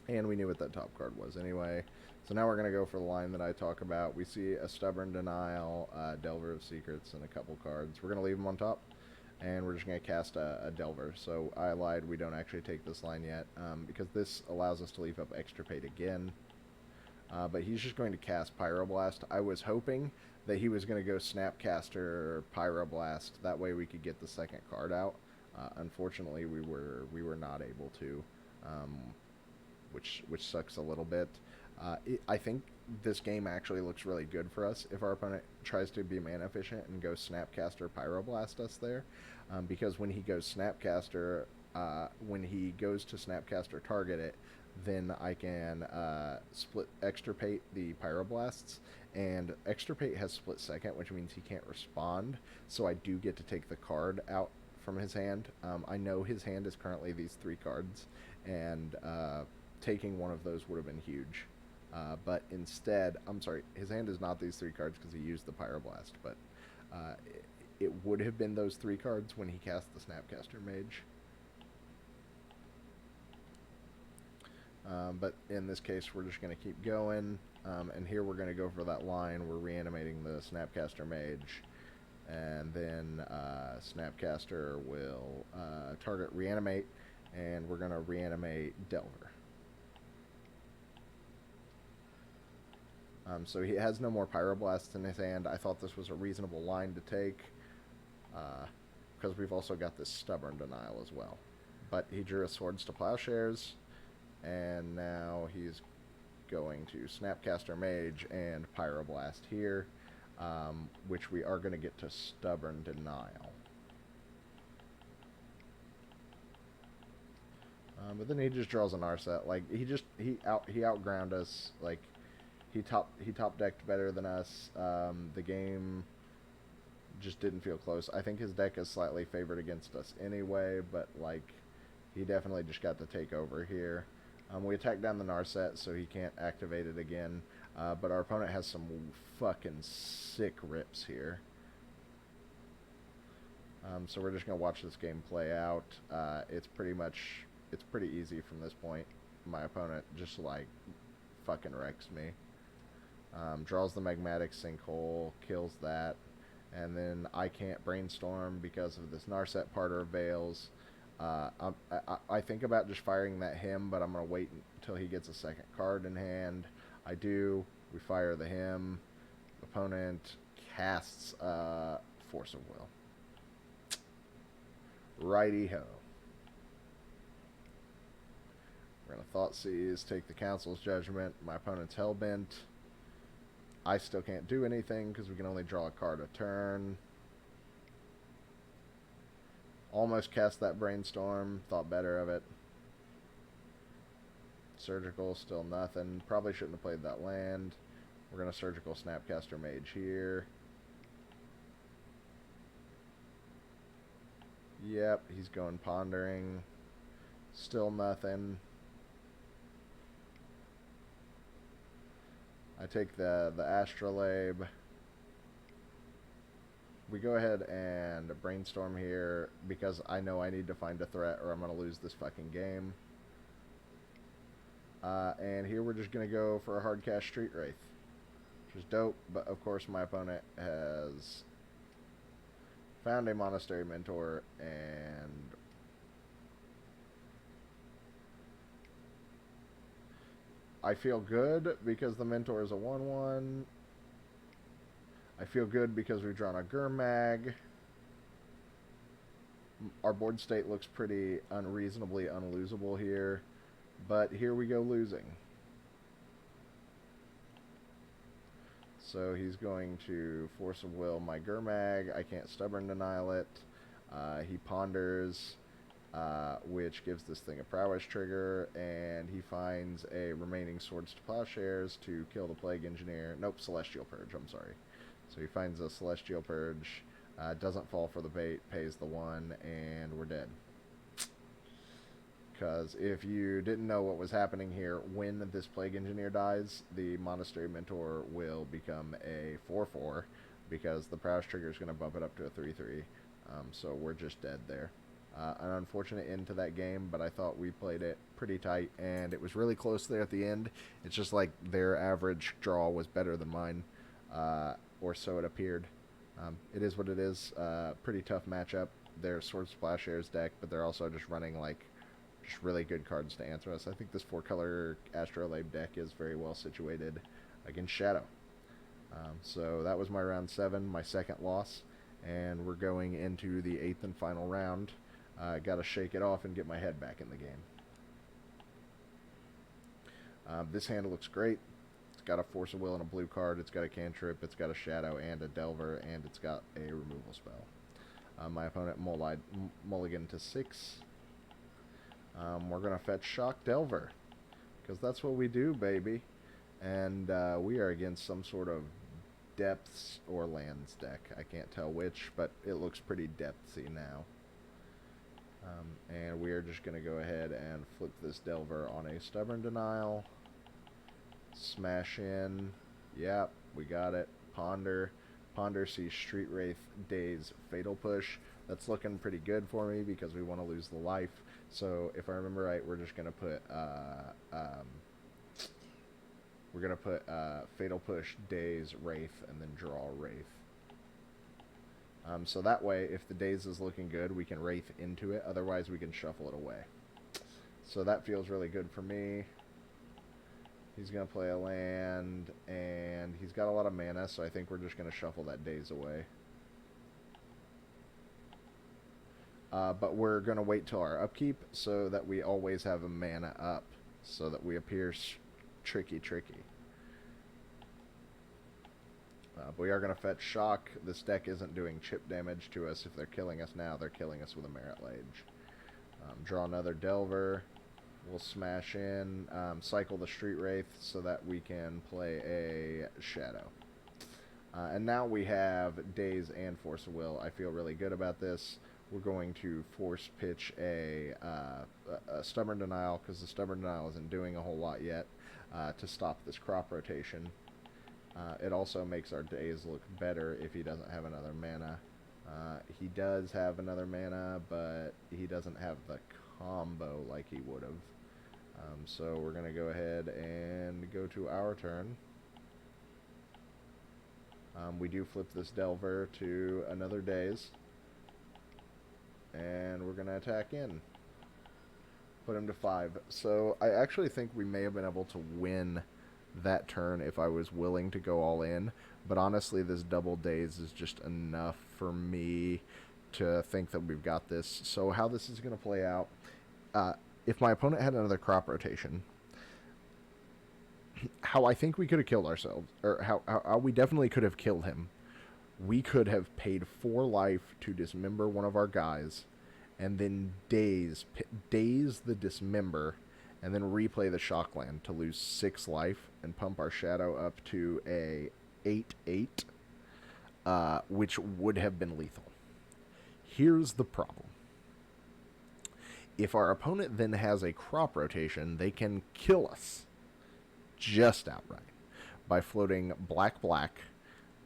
And we knew what that top card was anyway. So now we're going to go for the line that I talk about. We see a Stubborn Denial, Delver of Secrets, and a couple cards. We're going to leave them on top, and we're just going to cast a Delver. So I lied, we don't actually take this line yet, because this allows us to leave up Extirpate again. But he's just going to cast Pyroblast. I was hoping that he was going to go Snapcaster Pyroblast. That way we could get the second card out. Unfortunately, we were not able to, which sucks a little bit. I think this game actually looks really good for us if our opponent tries to be mana efficient and go Snapcaster Pyroblast us there, because when he goes Snapcaster, when he goes to Snapcaster target it, then I can split Extirpate the Pyroblasts, and Extirpate has split second, which means he can't respond, so I do get to take the card out from his hand. I know his hand is currently these 3 cards, and taking one of those would have been huge. But instead, I'm sorry, his hand is not these 3 cards because he used the Pyroblast, but it would have been those 3 cards when he cast the Snapcaster Mage. But in this case, we're just going to keep going, and here we're going to go for that line. We're reanimating the Snapcaster Mage, and then Snapcaster will target reanimate, and we're going to reanimate Delver. So he has no more Pyroblasts in his hand. I thought this was a reasonable line to take, because we've also got this Stubborn Denial as well. But he drew a Swords to Plowshares, and now he's going to Snapcaster Mage and Pyroblast here, which we are going to get to Stubborn Denial. But then he just draws an Narset. Like, he outground us. Like, he top decked better than us. The game just didn't feel close. I think his deck is slightly favored against us anyway, but like, he definitely just got the takeover here. We attack down the Narset, so he can't activate it again. But our opponent has some fucking sick rips here. So we're just going to watch this game play out. It's pretty easy from this point. My opponent just, like, fucking wrecks me. Draws the Magmatic Sinkhole, kills that, and then I can't Brainstorm because of this Narset Parter of Veils. I think about just firing that him, but I'm going to wait until he gets a second card in hand. I do. We fire the him. Opponent casts Force of Will. Righty-ho. We're going to Thoughtseize, take the Council's Judgment. My opponent's Hellbent. I still can't do anything because we can only draw a card a turn. Almost cast that Brainstorm. Thought better of it. Surgical, still nothing. Probably shouldn't have played that land. We're going to Surgical Snapcaster Mage here. Yep, he's going Pondering. Still nothing. I take the Astrolabe. We go ahead and Brainstorm here because I know I need to find a threat or I'm going to lose this fucking game. And here we're just going to go for a hard cast Street Wraith, which is dope, but of course my opponent has found a Monastery Mentor, and I feel good because the Mentor is a 1/1. I feel good because we've drawn a Gurmag. Our board state looks pretty unreasonably unlosable here, but here we go losing. So he's going to Force of Will my Gurmag. I can't Stubborn Denial it. He ponders, which gives this thing a Prowess trigger, and he finds a remaining Swords to Plowshares to kill the Plague Engineer. Nope, Celestial Purge, I'm sorry. So he finds a Celestial Purge, doesn't fall for the bait, pays the 1, and we're dead. Because if you didn't know what was happening here, when this Plague Engineer dies, the Monastery Mentor will become a 4/4 because the Prowess trigger is going to bump it up to a 3/3. So we're just dead there. An unfortunate end to that game, but I thought we played it pretty tight, and it was really close there at the end. It's just like their average draw was better than mine, or so it appeared. It is what it is. Pretty tough matchup. They're Swords to Plowshares deck, but they're also just running like really good cards to answer us. I think this 4-color Astrolabe deck is very well situated against Shadow. So that was my round 7, my second loss, and we're going into the 8th and final round. Got to shake it off and get my head back in the game. This hand looks great. It's got a Force of Will and a blue card. It's got a cantrip. It's got a Shadow and a Delver, and it's got a removal spell. My opponent mulligan to 6. We're going to fetch Shock Delver, because that's what we do, baby. And we are against some sort of depths or lands deck. I can't tell which, but it looks pretty depthy now. And we are just going to go ahead and flip this Delver on a Stubborn Denial. Smash in. Yep, we got it. Ponder. Ponder sees Street Wraith, Daze, Fatal Push. That's looking pretty good for me because we want to lose the life. So if I remember right, we're just gonna put Fatal Push, Daze, Wraith, and then draw Wraith. So that way, if the Daze is looking good, we can Wraith into it. Otherwise, we can shuffle it away. So that feels really good for me. He's going to play a land, and he's got a lot of mana, so I think we're just going to shuffle that Daze away. But we're going to wait till our upkeep so that we always have a mana up, so that we appear tricky. But we are going to fetch Shock. This deck isn't doing chip damage to us. If they're killing us now, they're killing us with a Merit Lage. Draw another Delver. We'll smash in, cycle the Street Wraith so that we can play a Shadow. And now we have Daze and Force of Will. I feel really good about this. We're going to force pitch a Stubborn Denial, because the Stubborn Denial isn't doing a whole lot yet, to stop this crop rotation. It also makes our days look better if he doesn't have another mana. He does have another mana, but he doesn't have the combo like he would have. So we're going to go ahead and go to our turn. We do flip this Delver to another Daze. And we're going to attack in. Put him to 5. So I actually think we may have been able to win that turn if I was willing to go all in. But honestly, this double Daze is just enough for me to think that we've got this. So how this is going to play out, if my opponent had another crop rotation, how I think we could have killed ourselves, or how we definitely could have killed him, we could have paid 4 life to dismember one of our guys, and then daze the dismember, and then replay the Shockland to lose 6 life and pump our shadow up to a 8/8, which would have been lethal. Here's the problem. If our opponent then has a crop rotation, they can kill us just outright by floating black,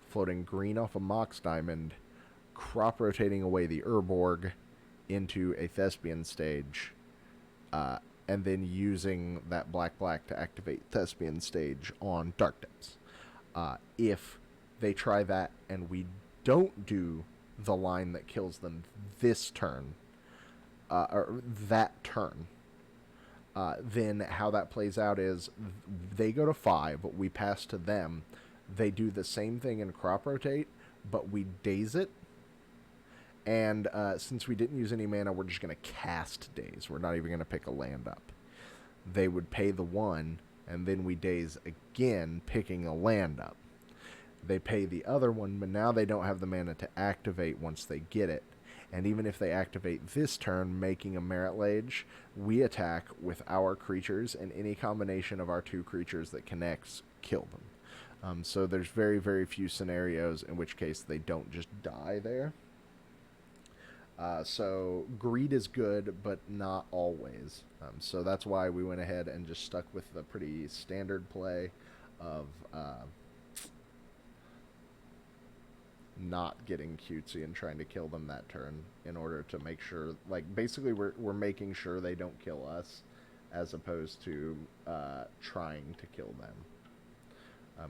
floating green off a Mox Diamond, crop rotating away the Urborg into a Thespian stage, and then using that black to activate Thespian stage on Dark Depths. If they try that and we don't do the line that kills them this turn, or that turn, then how that plays out is they go to 5, we pass to them, they do the same thing in crop rotate, but we daze it, and since we didn't use any mana, we're just going to cast daze. We're not even going to pick a land up. They would pay the 1, and then we daze again, picking a land up. They pay the other one, but now they don't have the mana to activate once they get it. And even if they activate this turn, making a Merit Lage, we attack with our creatures, and any combination of our 2 creatures that connects, kill them. So there's very, very few scenarios in which case they don't just die there. So greed is good, but not always. So that's why we went ahead and just stuck with the pretty standard play of not getting cutesy and trying to kill them that turn in order to make sure, like, basically we're making sure they don't kill us as opposed to trying to kill them.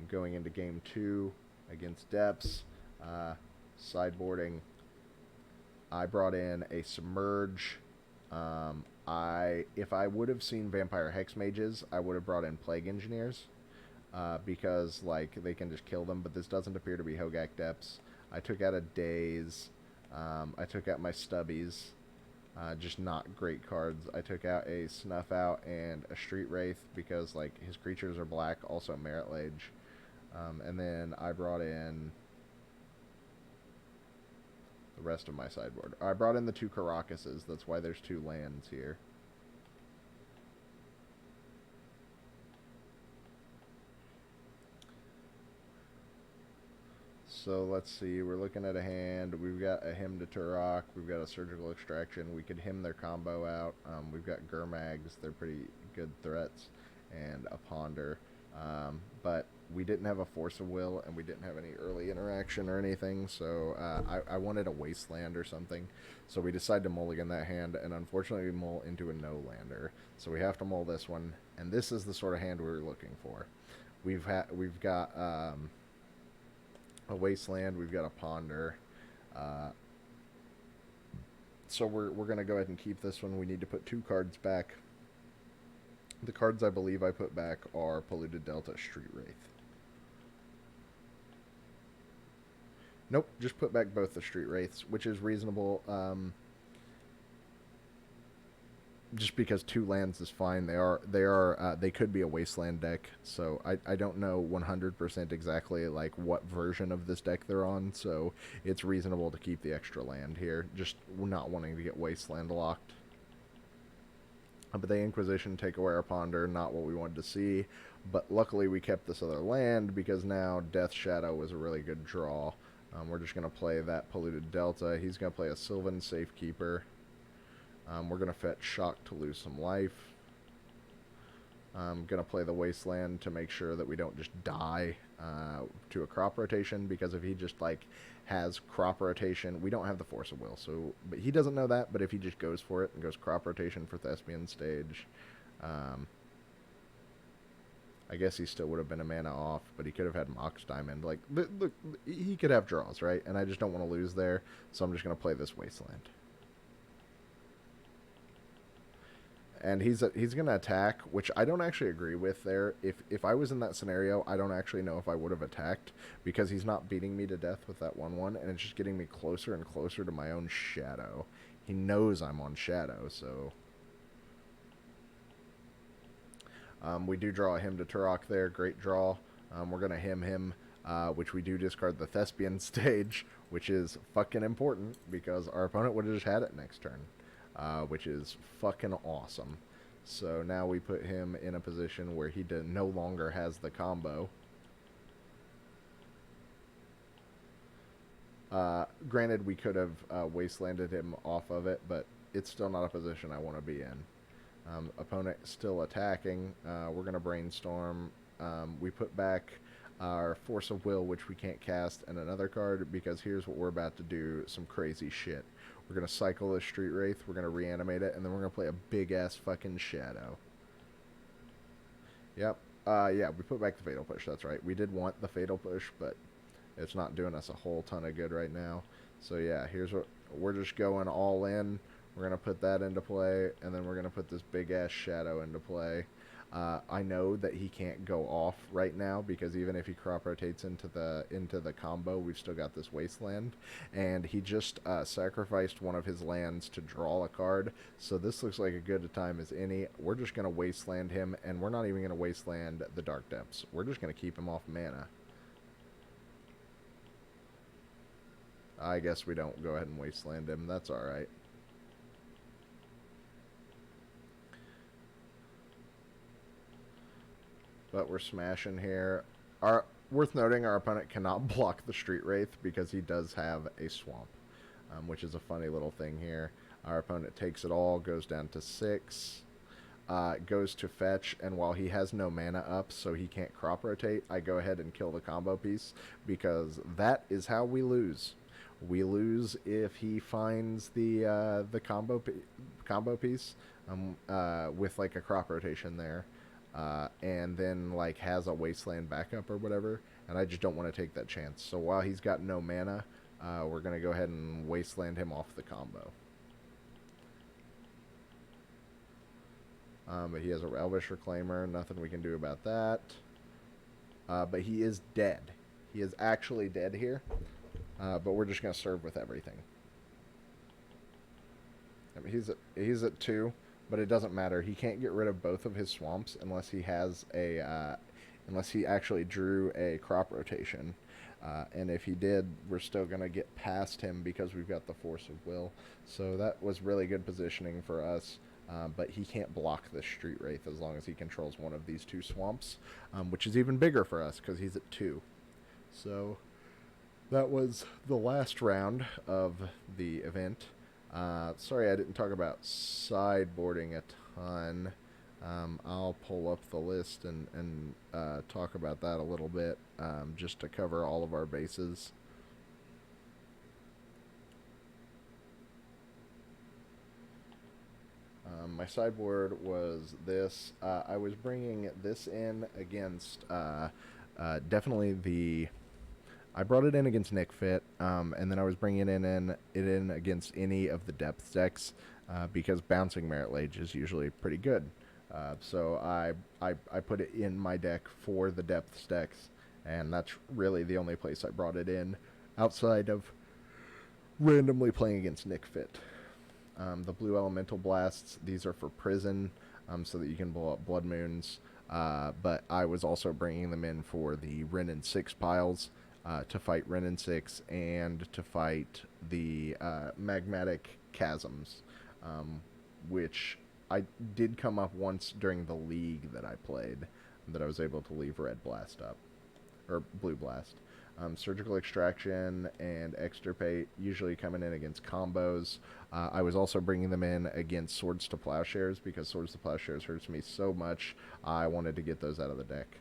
Going into game 2 against Depths, sideboarding, I brought in a Submerge. If I would have seen Vampire Hex Mages, I would have brought in Plague Engineers, because like they can just kill them, but this doesn't appear to be Hogak Depths. I took out a Daze. I took out my Stubbies. Just not great cards. I took out a Snuff Out and a Street Wraith because like his creatures are black, also Merit Lage. And then I brought in the rest of my sideboard. I brought in the 2 Karakas. That's why there's 2 lands here. So let's see, we're looking at a hand. We've got a Hymn to Turok. We've got a Surgical Extraction. We could hymn their combo out. We've got Gurmags. They're pretty good threats. And a Ponder. But we didn't have a Force of Will, and we didn't have any early interaction or anything. So I wanted a Wasteland or something. So we decided to mulligan that hand, and unfortunately we mull into a no-lander. So we have to mull this one. And this is the sort of hand we were looking for. We've got a Wasteland, we've got a Ponder, so we're going to go ahead and keep this one. We need to put 2 cards back. The cards I believe I put back are Polluted Delta, Street Wraith. Nope, just put back both the Street Wraiths, which is reasonable. Just because 2 lands is fine. They could be a Wasteland deck, so I don't know 100% exactly like what version of this deck they're on, so it's reasonable to keep the extra land here, just not wanting to get Wasteland locked. But the Inquisition, take away our Ponder, not what we wanted to see, but luckily we kept this other land because now Death Shadow was a really good draw. We're just going to play that Polluted Delta. He's going to play a Sylvan Safekeeper. We're going to fetch Shock to lose some life. I'm going to play the Wasteland to make sure that we don't just die to a crop rotation, because if he just, like, has crop rotation, we don't have the Force of Will. So, but he doesn't know that, but if he just goes for it and goes crop rotation for Thespian Stage, um, I guess he still would have been a mana off, but he could have had Mox Diamond. Like, look, he could have draws, right? And I just don't want to lose there, so I'm just going to play this Wasteland. And he's going to attack, which I don't actually agree with there. If I was in that scenario, I don't actually know if I would have attacked, because he's not beating me to death with that 1/1, and it's just getting me closer and closer to my own shadow. He knows I'm on shadow, so... we do draw a Hymn to Turok there. Great draw. We're going to him, which we do discard the Thespian Stage, which is fucking important, because our opponent would have just had it next turn. Which is fucking awesome. So now we put him in a position where he no longer has the combo. Granted, we could have wastelanded him off of it, but it's still not a position I want to be in. Opponent still attacking. We're going to Brainstorm. We put back our Force of Will, which we can't cast, and another card, because here's what we're about to do, some crazy shit. We're going to cycle the Street Wraith, we're going to reanimate it, and then we're going to play a big-ass fucking Shadow. Yep. Yeah, we put back the Fatal Push, that's right. We did want the Fatal Push, but it's not doing us a whole ton of good right now. So yeah, here's what... We're just going all in. We're going to put that into play, and then we're going to put this big-ass Shadow into play. I know that he can't go off right now, because even if he crop rotates into the combo, we've still got this Wasteland, and he just sacrificed one of his lands to draw a card, so this looks like a good a time as any. We're just going to Wasteland him, and we're not even going to Wasteland the Dark Depths. We're just going to keep him off mana. I guess we don't go ahead and Wasteland him. That's alright. But we're smashing here. Worth noting, our opponent cannot block the Street Wraith because he does have a swamp, which is a funny little thing here. Our opponent takes it all, goes down to 6, goes to fetch, and while he has no mana up, so he can't crop rotate, I go ahead and kill the combo piece, because that is how we lose. We lose if he finds the combo piece with like a crop rotation there. And then like has a Wasteland backup or whatever, and I just don't want to take that chance. So while he's got no mana, we're going to go ahead and Wasteland him off the combo. But he has a Elvish Reclaimer, nothing we can do about that. But he is dead. He is actually dead here, but we're just going to serve with everything. I mean, he's at 2. But it doesn't matter. He can't get rid of both of his swamps unless he has unless he actually drew a crop rotation. And if he did, we're still going to get past him because we've got the Force of Will. So that was really good positioning for us. But he can't block the Street Wraith as long as he controls one of these 2 swamps, which is even bigger for us because he's at 2. So that was the last round of the event. Sorry I didn't talk about sideboarding a ton. I'll pull up the list and talk about that a little bit, just to cover all of our bases. My sideboard was this. I was bringing this in against definitely the... I brought it in against Nick Fit, and then I was bringing it in against any of the depth decks, because bouncing Merit Lage is usually pretty good. So I put it in my deck for the depth decks, and that's really the only place I brought it in, outside of randomly playing against Nick Fit. The Blue Elemental Blasts, these are for Prison, so that you can blow up Blood Moons, but I was also bringing them in for the Wrenn and 6 piles, to fight Wrenn and 6 and to fight the Magmatic Chasms, which I did come up once during the league that I played, that I was able to leave Red Blast up, or Blue Blast. Surgical Extraction and Extirpate usually coming in against combos. I was also bringing them in against Swords to Plowshares because Swords to Plowshares hurts me so much. I wanted to get those out of the deck.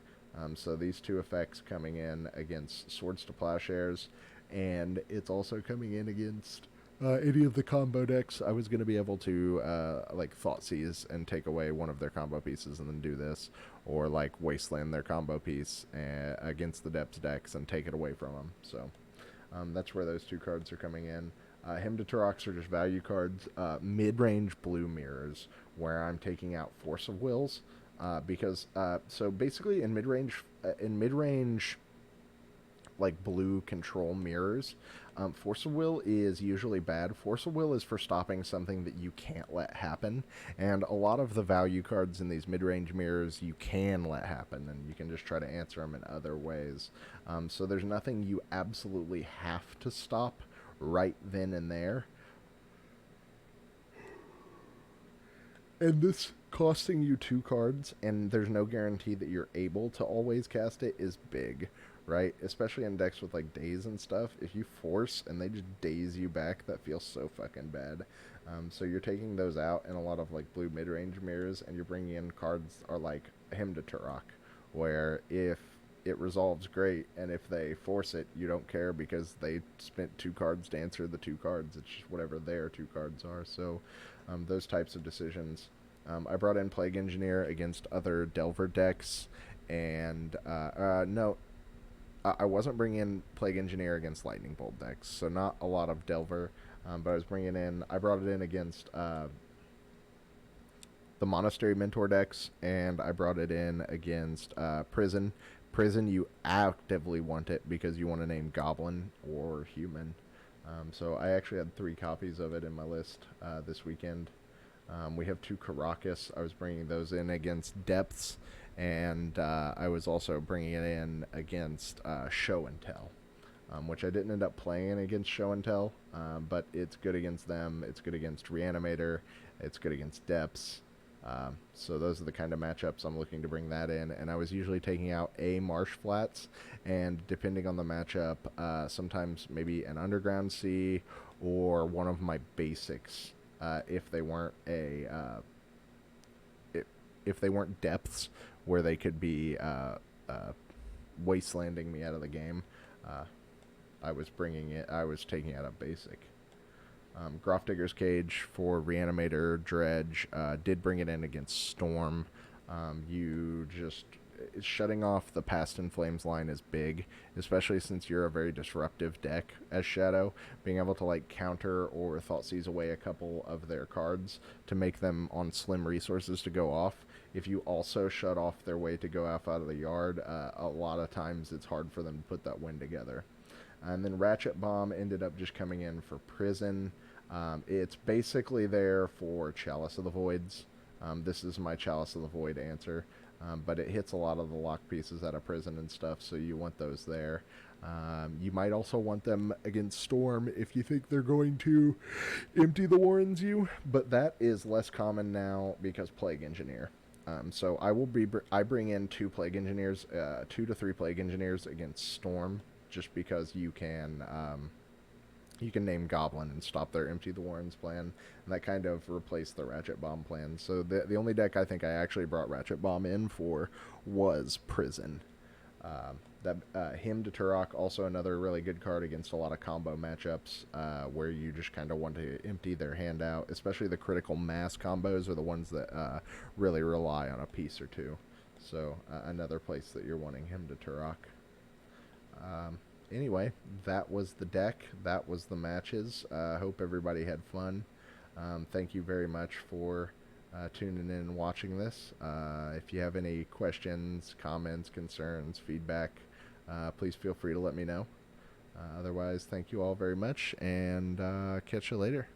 So these two effects coming in against Swords to Plowshares, and it's also coming in against any of the combo decks. I was going to be able to like Thoughtseize and take away one of their combo pieces and then do this, or like Wasteland their combo piece against the Depths decks and take it away from them. So that's where those two cards are coming in. Hymn to Torox are just value cards. Mid-range blue mirrors, where I'm taking out Force of Wills, because so basically in mid-range like blue control mirrors, Force of Will is usually bad. Force of Will is for stopping something that you can't let happen, and a lot of the value cards in these mid-range mirrors you can let happen, and you can just try to answer them in other ways. So there's nothing you absolutely have to stop right then and there. And this costing you 2 cards, and there's no guarantee that you're able to always cast it, is big, right? Especially in decks with like daze and stuff. If you force and they just daze you back, that feels so fucking bad. So you're taking those out in a lot of like blue mid-range mirrors, and you're bringing in cards are like Hymn to Turok, where if it resolves, great, and if they force it, you don't care because they spent 2 cards to answer the 2 cards. It's just whatever their 2 cards are. So those types of decisions. I brought in Plague Engineer against other Delver decks, and no, I wasn't bringing in Plague Engineer against Lightning Bolt decks, so not a lot of Delver, but I brought it in against the Monastery Mentor decks, and I brought it in against Prison. Prison, you actively want it because you want to name Goblin or Human. So I actually had 3 copies of it in my list this weekend. We have 2 Karakas. I was bringing those in against Depths, and I was also bringing it in against Show and Tell, which I didn't end up playing against Show and Tell, but it's good against them. It's good against Reanimator. It's good against Depths. So those are the kind of matchups I'm looking to bring that in, and I was usually taking out a Marsh Flats, and depending on the matchup, sometimes maybe an Underground Sea or one of my basics, if they weren't if they weren't Depths where they could be wastelanding me out of the game. I was taking out a basic. Grofdigger's Cage for Reanimator Dredge, did bring it in against Storm. Shutting off the Past in Flames line is big, especially since you're a very disruptive deck as Shadow. Being able to like counter or Thoughtseize away a couple of their cards to make them on slim resources to go off. If you also shut off their way to go off out of the yard, a lot of times it's hard for them to put that win together. And then Ratchet Bomb ended up just coming in for Prison. It's basically there for Chalice of the Voids. This is my Chalice of the Void answer. But it hits a lot of the lock pieces out of Prison and stuff, so you want those there. You might also want them against Storm if you think they're going to empty the Warrens you, but that is less common now because Plague Engineer. So I bring in 2 Plague Engineers, 2 to 3 Plague Engineers against Storm, just because you can name Goblin and stop their Empty the Warrens plan, and that kind of replaced the Ratchet Bomb plan. So the only deck I think I actually brought Ratchet Bomb in for was Prison. Hymn to Turok, also another really good card against a lot of combo matchups, where you just kind of want to empty their hand out. Especially the critical mass combos are the ones that really rely on a piece or 2. So another place that you're wanting Hymn to Turok. Anyway, that was the deck. That was the matches. Hope everybody had fun. Thank you very much for tuning in and watching this. If you have any questions, comments, concerns, feedback, please feel free to let me know. Otherwise, thank you all very much, and catch you later.